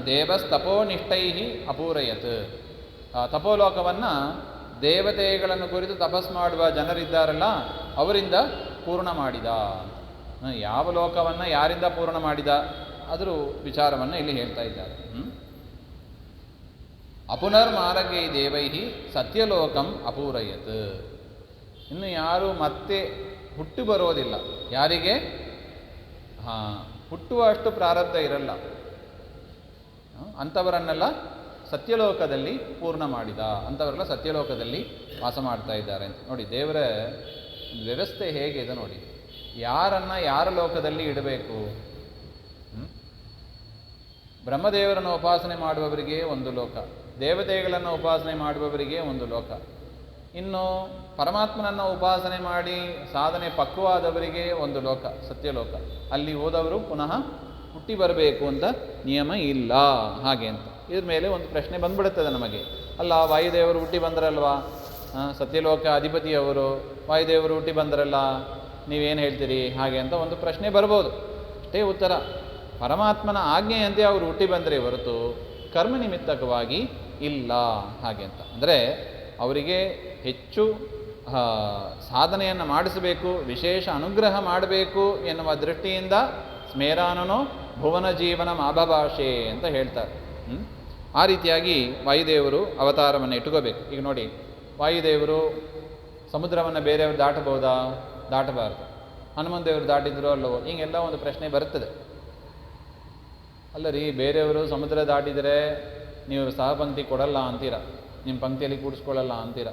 ದೇವಸ್ತಪೋನಿಷ್ಠೈ ಅಪೂರಯತ್, ತಪೋಲೋಕವನ್ನು ದೇವತೆಗಳನ್ನು ಕುರಿತು ತಪಸ್ ಮಾಡುವ ಜನರಿದ್ದಾರಲ್ಲ ಅವರಿಂದ ಪೂರ್ಣ ಮಾಡಿದ. ಯಾವ ಲೋಕವನ್ನು ಯಾರಿಂದ ಪೂರ್ಣ ಮಾಡಿದ ಅದರ ವಿಚಾರವನ್ನು ಇಲ್ಲಿ ಹೇಳ್ತಾ ಇದ್ದಾರೆ. ಅಪುನರ್ಮಾರ್ಗೈ ದೇವೈ ಸತ್ಯಲೋಕಂ ಅಪೂರಯತ್. ಇನ್ನು ಯಾರು ಮತ್ತೆ ಹುಟ್ಟು ಬರೋದಿಲ್ಲ, ಯಾರಿಗೆ ಹುಟ್ಟುವ ಅಷ್ಟು ಪ್ರಾರಬ್ಧ ಇರಲ್ಲ, ಅಂಥವರನ್ನೆಲ್ಲ ಸತ್ಯಲೋಕದಲ್ಲಿ ಪೂರ್ಣ ಮಾಡಿದ. ಅಂಥವರೆಲ್ಲ ಸತ್ಯಲೋಕದಲ್ಲಿ ವಾಸ ಮಾಡ್ತಾ ಇದ್ದಾರೆ ಅಂತ ನೋಡಿ. ದೇವರ ವ್ಯವಸ್ಥೆ ಹೇಗಿದೆ ನೋಡಿ, ಯಾರನ್ನು ಯಾರ ಲೋಕದಲ್ಲಿ ಇಡಬೇಕು. ಬ್ರಹ್ಮದೇವರನ್ನು ಉಪಾಸನೆ ಮಾಡುವವರಿಗೆ ಒಂದು ಲೋಕ, ದೇವತೆಗಳನ್ನು ಉಪಾಸನೆ ಮಾಡುವವರಿಗೆ ಒಂದು ಲೋಕ, ಇನ್ನು ಪರಮಾತ್ಮನನ್ನು ಉಪಾಸನೆ ಮಾಡಿ ಸಾಧನೆ ಪಕ್ವವಾದವರಿಗೆ ಒಂದು ಲೋಕ, ಸತ್ಯಲೋಕ. ಅಲ್ಲಿ ಹೋದವರು ಪುನಃ ಹುಟ್ಟಿ ಬರಬೇಕು ಅಂತ ನಿಯಮ ಇಲ್ಲ ಹಾಗೆ ಅಂತ. ಇದ್ರ ಮೇಲೆ ಒಂದು ಪ್ರಶ್ನೆ ಬಂದ್ಬಿಡುತ್ತದೆ ನಮಗೆ, ಅಲ್ಲ ವಾಯುದೇವರು ಹುಟ್ಟಿ ಬಂದರಲ್ವಾ, ಸತ್ಯಲೋಕ ಅಧಿಪತಿಯವರು ವಾಯುದೇವರು ಹುಟ್ಟಿ ಬಂದರಲ್ಲ, ನೀವೇನು ಹೇಳ್ತೀರಿ ಹಾಗೆ ಅಂತ ಒಂದು ಪ್ರಶ್ನೆ ಬರ್ಬೋದು. ಅಷ್ಟೇ ಉತ್ತರ, ಪರಮಾತ್ಮನ ಆಜ್ಞೆಯಂತೆ ಅವರು ಹುಟ್ಟಿ ಬಂದರೆ ಹೊರತು ಕರ್ಮ ನಿಮಿತ್ತಕವಾಗಿ ಇಲ್ಲ ಹಾಗೆ ಅಂತ. ಅಂದರೆ ಅವರಿಗೆ ಹೆಚ್ಚು ಸಾಧನೆಯನ್ನು ಮಾಡಿಸಬೇಕು, ವಿಶೇಷ ಅನುಗ್ರಹ ಮಾಡಬೇಕು ಎನ್ನುವ ದೃಷ್ಟಿಯಿಂದ ಸ್ಮೇರಾನನೋ ಭುವನ ಜೀವನ ಮಾಭಭಾಷೆ ಅಂತ ಹೇಳ್ತಾರೆ. ಆ ರೀತಿಯಾಗಿ ವಾಯುದೇವರು ಅವತಾರವನ್ನು ಇಟ್ಕೋಬೇಕು. ಈಗ ನೋಡಿ, ವಾಯುದೇವರು ಸಮುದ್ರವನ್ನು ಬೇರೆಯವರು ದಾಟಬಹುದಾ? ದಾಟಬಾರ್ದು. ಹನುಮಂತ ದೇವರು ದಾಟಿದ್ರು ಅಲ್ಲವೋ? ಹಿಂಗೆಲ್ಲ ಒಂದು ಪ್ರಶ್ನೆ ಬರುತ್ತದೆ. ಅಲ್ಲ ರೀ, ಬೇರೆಯವರು ಸಮುದ್ರ ದಾಟಿದರೆ ನೀವು ಸಹಪಂಕ್ತಿ ಕೊಡಲ್ಲ ಅಂತೀರ, ನಿಮ್ಮ ಪಂಕ್ತಿಯಲ್ಲಿ ಕೂಡಿಸ್ಕೊಳ್ಳಲ್ಲ ಅಂತೀರ.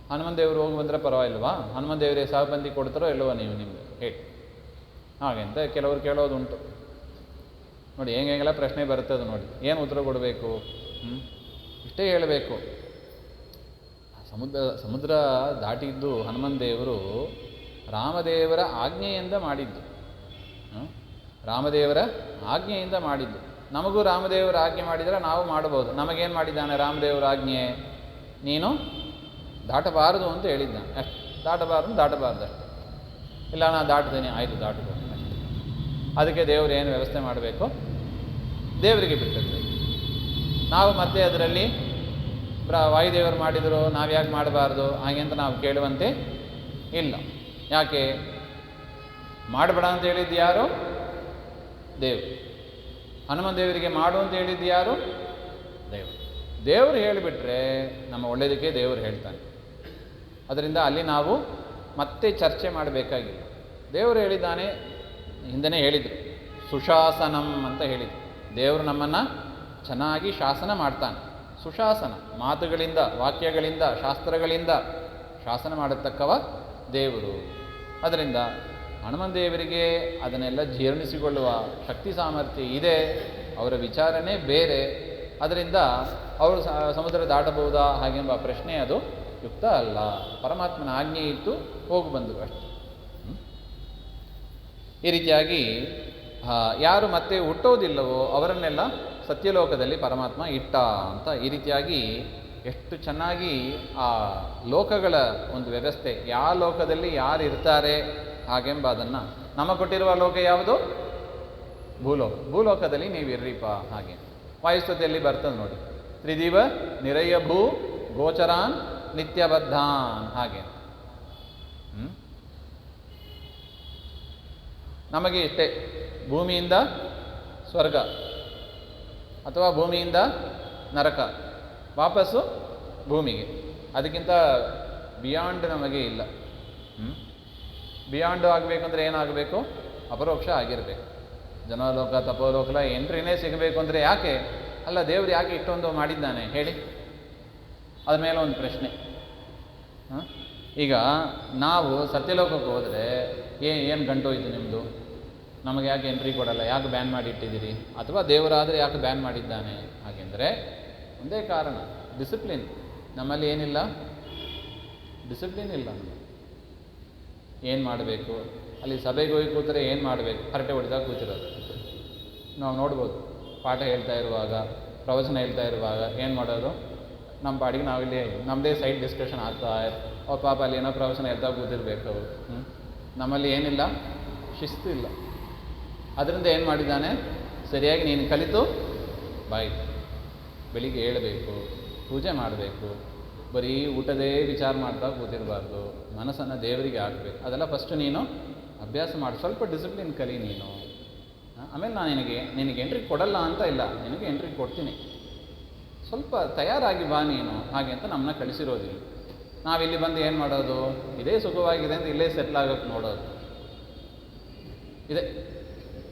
ಹನುಮಂತ ದೇವರು ಹೋಗಿ ಬಂದರೆ ಪರವಾಗಿಲ್ವಾ? ಹನುಮಂತ ದೇವರೇ ಸಹಪಂಕ್ತಿ ಕೊಡ್ತಾರೋ ಇಲ್ಲವೋ ನೀವು ನಿಮಗೆ ಹೇಳಿ ಹಾಗೆ ಅಂತ ಕೆಲವರು ಕೇಳೋದುಂಟು ನೋಡಿ. ಹೆಂಗೆಲ್ಲ ಪ್ರಶ್ನೆ ಬರ್ತದೆ ನೋಡಿ, ಏನು ಉತ್ತರ ಕೊಡಬೇಕು? ಇಷ್ಟೇ ಹೇಳಬೇಕು, ಸಮುದ್ರ ದಾಟಿದ್ದು ಹನುಮಂತ ದೇವರು ರಾಮದೇವರ ಆಜ್ಞೆಯಿಂದ ಮಾಡಿದ್ದು. ರಾಮದೇವರ ಆಜ್ಞೆಯಿಂದ ಮಾಡಿದ್ದು. ನಮಗೂ ರಾಮದೇವರ ಆಜ್ಞೆ ಮಾಡಿದರೆ ನಾವು ಮಾಡ್ಬೋದು. ನಮಗೇನು ಮಾಡಿದ್ದಾನೆ ರಾಮದೇವರ ಆಜ್ಞೆ? ನೀನು ದಾಟಬಾರದು ಅಂತ ಹೇಳಿದ್ದಾನೆ ಅಷ್ಟು. ದಾಟಬಾರ್ದು ಅಷ್ಟೆ. ಇಲ್ಲ ನಾನು ದಾಟ್ತೇನೆ, ಆಯಿತು ದಾಟಬಹುದು. ಅದಕ್ಕೆ ದೇವರು ಏನು ವ್ಯವಸ್ಥೆ ಮಾಡಬೇಕು ದೇವರಿಗೆ ಬಿಟ್ಟದ್ದು. ನಾವು ಮತ್ತೆ ಅದರಲ್ಲಿ ವಾಯುದೇವರು ಮಾಡಿದರು ನಾವ್ಯಾಕೆ ಮಾಡಬಾರ್ದು ಹಾಗೆ ಅಂತ ನಾವು ಕೇಳುವಂತೆ ಇಲ್ಲ. ಯಾಕೆ? ಮಾಡಬೇಡ ಅಂತ ಹೇಳಿದ್ದು ಯಾರು? ದೇವರು. ಹನುಮಂತ ದೇವರಿಗೆ ಮಾಡು ಅಂತ ಹೇಳಿದ್ದು ಯಾರು? ದೇವರು ಹೇಳಿಬಿಟ್ರೆ ನಮ್ಮ ಒಳ್ಳೆಯದಕ್ಕೆ ದೇವರು ಹೇಳ್ತಾನೆ. ಅದರಿಂದ ಅಲ್ಲಿ ನಾವು ಮತ್ತೆ ಚರ್ಚೆ ಮಾಡಬೇಕಾಗಿಲ್ಲ. ದೇವರು ಹೇಳಿದ್ದಾನೆ, ಹಿಂದೆನೇ ಹೇಳಿದರು, ಸುಶಾಸನಂ ಅಂತ ಹೇಳಿದರು. ದೇವರು ನಮ್ಮನ್ನು ಚೆನ್ನಾಗಿ ಶಾಸನ ಮಾಡ್ತಾನೆ. ಸುಶಾಸನ, ಮಾತುಗಳಿಂದ, ವಾಕ್ಯಗಳಿಂದ, ಶಾಸ್ತ್ರಗಳಿಂದ ಶಾಸನ ಮಾಡತಕ್ಕವ ದೇವರು. ಅದರಿಂದ ಹನುಮಂತ ದೇವರಿಗೆ ಅದನ್ನೆಲ್ಲ ಜೀರ್ಣಿಸಿಕೊಳ್ಳುವ ಶಕ್ತಿ ಸಾಮರ್ಥ್ಯ ಇದೆ. ಅವರ ವಿಚಾರನೇ ಬೇರೆ. ಅದರಿಂದ ಅವರು ಸಮುದ್ರ ದಾಟಬಹುದಾ ಹಾಗೆಂಬ ಪ್ರಶ್ನೆ ಅದು ಯುಕ್ತ ಅಲ್ಲ. ಪರಮಾತ್ಮನ ಆಜ್ಞೆ ಇತ್ತು, ಹೋಗಿ ಬಂದರು ಅಷ್ಟೆ. ಈ ರೀತಿಯಾಗಿ ಯಾರು ಮತ್ತೆ ಹುಟ್ಟೋದಿಲ್ಲವೋ ಅವರನ್ನೆಲ್ಲ ಸತ್ಯಲೋಕದಲ್ಲಿ ಪರಮಾತ್ಮ ಇಟ್ಟ ಅಂತ ಈ ರೀತಿಯಾಗಿ ಎಷ್ಟು ಚೆನ್ನಾಗಿ ಆ ಲೋಕಗಳ ಒಂದು ವ್ಯವಸ್ಥೆ, ಯಾವ ಲೋಕದಲ್ಲಿ ಯಾರು ಇರ್ತಾರೆ ಹಾಗೆಂಬ ಅದನ್ನು ನಮಗೆ ಕೊಟ್ಟಿರುವ ಲೋಕ ಯಾವುದು? ಭೂಲೋಕ. ಭೂಲೋಕದಲ್ಲಿ ನೀವು ಇರ್ರಿಪ ಹಾಗೆ. ವಾಯುಸ್ತುತಿಯಲ್ಲಿ ಬರ್ತದೆ ನೋಡಿ, ತ್ರಿದಿವ ನಿರಯ ಭೂ ಗೋಚರಾನ್ ನಿತ್ಯಬದ್ಧಾನ್ ಹಾಗೆ. ನಮಗೆ ಇಷ್ಟೇ, ಭೂಮಿಯಿಂದ ಸ್ವರ್ಗ ಅಥವಾ ಭೂಮಿಯಿಂದ ನರಕ, ವಾಪಸ್ಸು ಭೂಮಿಗೆ. ಅದಕ್ಕಿಂತ ಬಿಯಾಂಡ್ ನಮಗೆ ಇಲ್ಲ. ಬಿಯಾಂಡ್ ಆಗಬೇಕಂದ್ರೆ ಏನಾಗಬೇಕು? ಅಪರೋಕ್ಷ ಆಗಿರಬೇಕು. ಜನಲೋಕ ತಪೋಲೋಕ ಎಂಟ್ರಿನೇ ಸಿಗಬೇಕು ಅಂದರೆ ಯಾಕೆ? ಅಲ್ಲ, ದೇವರು ಯಾಕೆ ಇಷ್ಟೊಂದು ಮಾಡಿದ್ದಾನೆ ಹೇಳಿ? ಅದ್ರ ಮೇಲೆ ಒಂದು ಪ್ರಶ್ನೆ. ಈಗ ನಾವು ಸತ್ಯಲೋಕಕ್ಕೆ ಹೋದರೆ ಏನು ಗಂಟೋಯ್ತು ನಿಮ್ಮದು? ನಮಗೆ ಯಾಕೆ ಎಂಟ್ರಿ ಕೊಡಲ್ಲ? ಯಾಕೆ ಬ್ಯಾನ್ ಮಾಡಿ ಇಟ್ಟಿದ್ದೀರಿ? ಅಥವಾ ದೇವರಾದರೆ ಯಾಕೆ ಬ್ಯಾನ್ ಮಾಡಿದ್ದಾನೆ? ಹಾಗೆಂದರೆ ಒಂದೇ ಕಾರಣ, ಡಿಸಿಪ್ಲಿನ್. ನಮ್ಮಲ್ಲಿ ಏನಿಲ್ಲ? ಡಿಸಿಪ್ಲಿನ್ ಇಲ್ಲ. ಏನು ಮಾಡಬೇಕು? ಅಲ್ಲಿ ಸಭೆಗೆ ಹೋಗಿ ಕೂತರೆ ಏನು ಮಾಡಬೇಕು? ಹರಟೆ ಹೊಡೆದಾಗ ಕೂತಿರೋದು ನಾವು ನೋಡ್ಬೋದು. ಪಾಠ ಹೇಳ್ತಾ ಇರುವಾಗ, ಪ್ರವಚನ ಹೇಳ್ತಾ ಇರುವಾಗ ಏನು ಮಾಡೋದು? ನಮ್ಮ ಪಾಡಿಗೆ ನಾವಿಲ್ಲಿ ನಮ್ಮದೇ ಸೈಡ್ ಡಿಸ್ಕಷನ್ ಆಗ್ತಾ ಅವ್ರ ಪಾಪ ಅಲ್ಲಿ ಏನೋ ಪ್ರವಚನ ಹೇಳ್ತಾ ಕೂತಿರ್ಬೇಕು ಅವರು. ನಮ್ಮಲ್ಲಿ ಏನಿಲ್ಲ? ಶಿಸ್ತು ಇಲ್ಲ. ಅದರಿಂದ ಏನು ಮಾಡಿದ್ದಾನೆ? ಸರಿಯಾಗಿ ನೀನು ಕಲಿತು ಬಾಯ್, ಬೆಳಿಗ್ಗೆ ಹೇಳಬೇಕು, ಪೂಜೆ ಮಾಡಬೇಕು, ಬರೀ ಊಟದೇ ವಿಚಾರ ಮಾಡ್ತಾ ಕೂತಿರಬಾರ್ದು, ಮನಸ್ಸನ್ನು ದೇವರಿಗೆ ಹಾಕಬೇಕು. ಅದೆಲ್ಲ ಫಸ್ಟು ನೀನು ಅಭ್ಯಾಸ ಮಾಡಿ, ಸ್ವಲ್ಪ ಡಿಸಿಪ್ಲಿನ್ ಕಲಿ ನೀನು. ಆಮೇಲೆ ನಾನು ನಿನಗೆ ಎಂಟ್ರಿ ಕೊಡಲ್ಲ ಅಂತ ಇಲ್ಲ, ನಿನಗೆ ಎಂಟ್ರಿ ಕೊಡ್ತೀನಿ, ಸ್ವಲ್ಪ ತಯಾರಾಗಿ ಬಾ ನೀನು ಹಾಗೆ ಅಂತ ನಮ್ಮನ್ನ ಕಳಿಸಿರೋದಿಲ್ಲ. ನಾವಿಲ್ಲಿ ಬಂದು ಏನು ಮಾಡೋದು? ಇದೇ ಸುಖವಾಗಿದೆ ಅಂತ ಇಲ್ಲೇ ಸೆಟ್ಲ್ ಆಗೋಕ್ಕೆ ನೋಡೋದು. ಇದೆ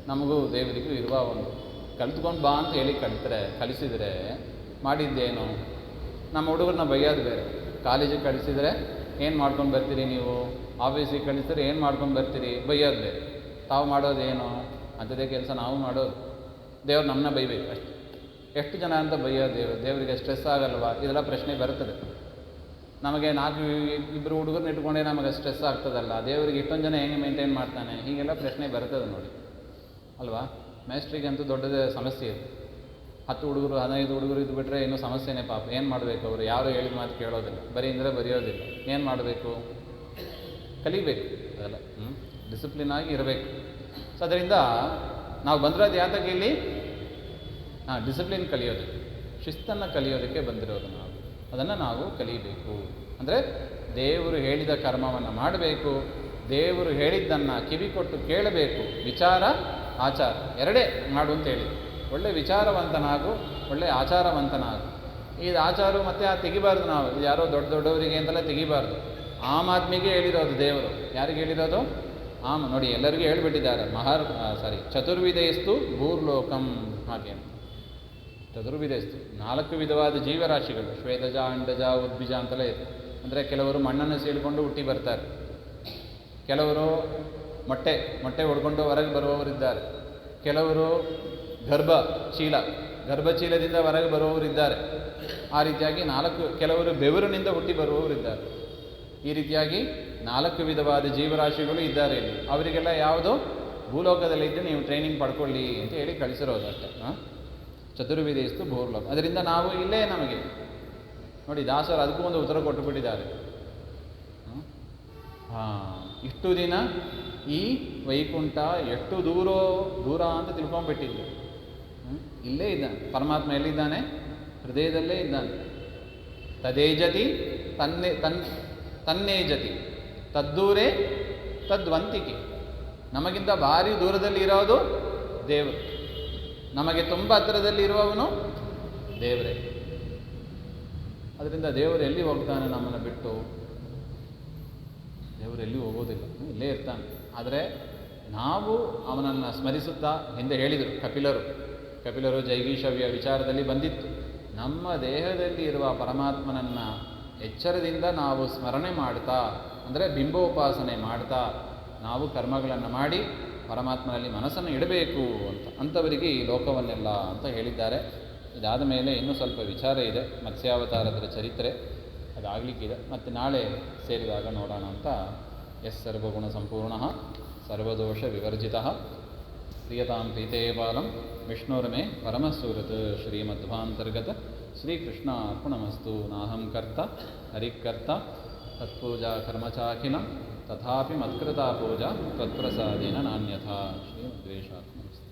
ನಮಗೂ ದೇವರಿಗೂ ಇರುವ ಒಂದು. ಕಲ್ತ್ಕೊಂಡು ಬಾ ಅಂತ ಹೇಳಿ ಕಲಿಸಿದರೆ ಮಾಡಿದ್ದೇನು? ನಮ್ಮ ಹುಡುಗರನ್ನ ಬೈಯೋದು ಬೇರೆ. ಕಾಲೇಜಿಗೆ ಕಳಿಸಿದರೆ ಏನು ಮಾಡ್ಕೊಂಡು ಬರ್ತೀರಿ ನೀವು? ಆಫೀಸಿಗೆ ಕಳಿಸಿದ್ರೆ ಏನು ಮಾಡ್ಕೊಂಡು ಬರ್ತೀರಿ? ಬೈಯೋದು ಬೇರೆ. ತಾವು ಮಾಡೋದೇನು? ಅಂಥದ್ದೇ ಕೆಲಸ ನಾವು ಮಾಡೋದು. ದೇವ್ರು ನಮ್ಮನ್ನ ಬೈಬೇಕು ಅಷ್ಟೆ. ಎಷ್ಟು ಜನ ಅಂತ ಬೈಯೋದು ದೇವರಿಗೆ ಸ್ಟ್ರೆಸ್ ಆಗಲ್ವಾ? ಇದೆಲ್ಲ ಪ್ರಶ್ನೆ ಬರ್ತದೆ. ನಮಗೆ ಇಬ್ಬರು ಹುಡುಗರನ್ನ ಇಟ್ಕೊಂಡೇ ನಮಗೆ ಸ್ಟ್ರೆಸ್ ಆಗ್ತದಲ್ಲ, ದೇವರಿಗೆ ಇಷ್ಟೊಂದು ಜನ ಹೆಂಗೆ ಮೇಂಟೈನ್ ಮಾಡ್ತಾನೆ? ಹೀಗೆಲ್ಲ ಪ್ರಶ್ನೆ ಬರ್ತದೆ ನೋಡಿ ಅಲ್ವಾ? ಮೇಸ್ಟ್ರಿಗಂತೂ ದೊಡ್ಡದೇ ಸಮಸ್ಯೆ ಇದೆ. 10 ಹುಡುಗರು 15 ಹುಡುಗರು ಇದು ಬಿಟ್ಟರೆ ಇನ್ನೂ ಸಮಸ್ಯೆನೇ ಪಾಪ. ಏನು ಮಾಡಬೇಕು? ಅವರು ಯಾರು ಹೇಳಿದ ಮಾತು ಕೇಳೋದಿಲ್ಲ, ಬರೀ ಅಂದರೆ ಬರೆಯೋದಿಲ್ಲ. ಏನು ಮಾಡಬೇಕು? ಕಲಿಬೇಕು ಅದೆಲ್ಲ. ಡಿಸಿಪ್ಲಿನ್ ಆಗಿ ಇರಬೇಕು. ಸೊ ಅದರಿಂದ ನಾವು ಬಂದಿರೋದು ಯಾತಕ್ಕೆ ಇಲ್ಲಿ? ಡಿಸಿಪ್ಲಿನ್ ಕಲಿಯೋದಕ್ಕೆ, ಶಿಸ್ತನ್ನು ಕಲಿಯೋದಕ್ಕೆ ಬಂದಿರೋದು ನಾವು. ಅದನ್ನು ನಾವು ಕಲಿಬೇಕು. ಅಂದರೆ ದೇವರು ಹೇಳಿದ ಕರ್ಮವನ್ನು ಮಾಡಬೇಕು, ದೇವರು ಹೇಳಿದ್ದನ್ನು ಕಿವಿ ಕೊಟ್ಟು ಕೇಳಬೇಕು. ವಿಚಾರ ಆಚಾರ ಎರಡೇ ಮಾಡು ಅಂತೇಳಿ. ಒಳ್ಳೆ ವಿಚಾರವಂತನಾಗು, ಒಳ್ಳೆ ಆಚಾರವಂತನಾಗು. ಇದು ಆಚಾರ ಮತ್ತು ತೆಗಿಬಾರ್ದು ನಾವು. ಇದು ಯಾರೋ ದೊಡ್ಡವರಿಗೆ ಅಂತೆಲ್ಲ ತೆಗಿಬಾರ್ದು. ಆಮ್ ಆದ್ಮಿಗೆ ಹೇಳಿರೋದು ದೇವರು. ಯಾರಿಗೆ ಹೇಳಿರೋದು? ನೋಡಿ ಎಲ್ಲರಿಗೂ ಹೇಳ್ಬಿಟ್ಟಿದ್ದಾರೆ. ಚತುರ್ವಿಧೆಯಸ್ತು ಭೂರ್ಲೋಕಂ ಹಾಗೆ. ಚತುರ್ವಿಧೆಯಸ್ತು 4 ವಿಧವಾದ ಜೀವರಾಶಿಗಳು, ಶ್ವೇತಜ, ಅಂಡಜ, ಉದ್ಭಿಜ ಅಂತಲೇ ಇದೆ. ಅಂದರೆ ಕೆಲವರು ಮಣ್ಣನ್ನು ಸೀಳ್ಕೊಂಡು ಹುಟ್ಟಿ ಬರ್ತಾರೆ, ಕೆಲವರು ಮೊಟ್ಟೆ ಹೊಡ್ಕೊಂಡು ಹೊರಗೆ ಬರುವವರಿದ್ದಾರೆ, ಕೆಲವರು ಗರ್ಭಚೀಲದಿಂದ ಹೊರಗೆ ಬರುವವರಿದ್ದಾರೆ. ಆ ರೀತಿಯಾಗಿ ಕೆಲವರು ಬೆವರಿನಿಂದ ಹುಟ್ಟಿ ಬರುವವರಿದ್ದಾರೆ. ಈ ರೀತಿಯಾಗಿ 4 ವಿಧವಾದ ಜೀವರಾಶಿಗಳು ಇದ್ದಾರೆ ಇಲ್ಲಿ. ಅವರಿಗೆಲ್ಲ ಯಾವುದು? ಭೂಲೋಕದಲ್ಲಿದ್ದು ನೀವು ಟ್ರೈನಿಂಗ್ ಪಡ್ಕೊಳ್ಳಿ ಅಂತ ಹೇಳಿ ಕಳಿಸಿರೋದು ಅಷ್ಟೇ. ಚತುರ್ವಿಧೆಯಸ್ತು ಭೂರ್ಲೋಕ. ಅದರಿಂದ ನಾವು ಇಲ್ಲೇ ನಮಗೆ ನೋಡಿ ದಾಸರು ಅದಕ್ಕೂ ಒಂದು ಉತ್ತರ ಕೊಟ್ಟು ಬಿಟ್ಟಿದ್ದಾರೆ. ಇಷ್ಟು ದಿನ ಈ ವೈಕುಂಠ ಎಷ್ಟು ದೂರ ಅಂತ ತಿಳ್ಕೊಂಡ್ಬಿಟ್ಟಿದ್ದು. ಇಲ್ಲೇ ಇದ್ದಾನೆ ಪರಮಾತ್ಮ. ಎಲ್ಲಿದ್ದಾನೆ? ಹೃದಯದಲ್ಲೇ ಇದ್ದಾನೆ. ತದೇಜತಿ ತನ್ನೇಜತಿ ತದ್ದೂರೇ ತದ್ವಂತಿಕೆ. ನಮಗಿಂತ ಭಾರಿ ದೂರದಲ್ಲಿ ಇರೋದು ದೇವರು, ನಮಗೆ ತುಂಬ ಹತ್ತಿರದಲ್ಲಿ ಇರುವವನು ದೇವರೇ. ಅದರಿಂದ ದೇವರು ಎಲ್ಲಿ ಹೋಗ್ತಾನೆ ನಮ್ಮನ್ನು ಬಿಟ್ಟು? ದೇವರು ಎಲ್ಲಿ ಹೋಗೋದಿಲ್ಲ, ಇಲ್ಲೇ ಇರ್ತಾನೆ. ಆದರೆ ನಾವು ಅವನನ್ನು ಸ್ಮರಿಸುತ್ತಾ, ಹಿಂದೆ ಹೇಳಿದರು ಕಪಿಲರು ಜೈಗೀಷವ್ಯ ವಿಚಾರದಲ್ಲಿ ಬಂದಿತ್ತು. ನಮ್ಮ ದೇಹದಲ್ಲಿ ಇರುವ ಪರಮಾತ್ಮನನ್ನು ಎಚ್ಚರದಿಂದ ನಾವು ಸ್ಮರಣೆ ಮಾಡ್ತಾ, ಅಂದರೆ ಬಿಂಬೋಪಾಸನೆ ಮಾಡ್ತಾ ನಾವು ಕರ್ಮಗಳನ್ನು ಮಾಡಿ ಪರಮಾತ್ಮನಲ್ಲಿ ಮನಸ್ಸನ್ನು ಇಡಬೇಕು ಅಂಥವರಿಗೆ ಈ ಲೋಕವನ್ನೆಲ್ಲ ಅಂತ ಹೇಳಿದ್ದಾರೆ. ಇದಾದ ಮೇಲೆ ಇನ್ನೂ ಸ್ವಲ್ಪ ವಿಚಾರ ಇದೆ, ಮತ್ಸ್ಯಾವತಾರದ ಚರಿತ್ರೆ ಅದಾಗಲಿಕ್ಕಿದೆ. ಮತ್ತು ನಾಳೆ ಸೇರಿದಾಗ ನೋಡೋಣ ಅಂತ. ಎಸ್ ಸರ್ವಗುಣ ಸಂಪೂರ್ಣ ಸರ್ವದೋಷ ವಿವರ್ಜಿತ ಪ್ರಿಯತಾಂ ಪ್ರೀತೇಯಪಾಲಂ ವಿಷ್ಣುರ್ಮೇ ಪರಮಸುಹೃತ್ ಶ್ರೀಮಧ್ವಾಂತರ್ಗತ ಶ್ರೀಕೃಷ್ಣಾರ್ಪಣಮಸ್ತು. ನಾಹಂ ಕರ್ತ ಹರಿಕರ್ತ ತತ್ಪೂಜಾ ಕರ್ಮಚಾಖಿಲಂ ತಥಾಪಿ ಮತ್ಕೃತಾ ಪೂಜಾ ತತ್ಪ್ರಸಾದೇನ ನಾನ್ಯಥಾ. ಶ್ರೀಮದ್ವೇಷಾತ್ಮಸ್ತು.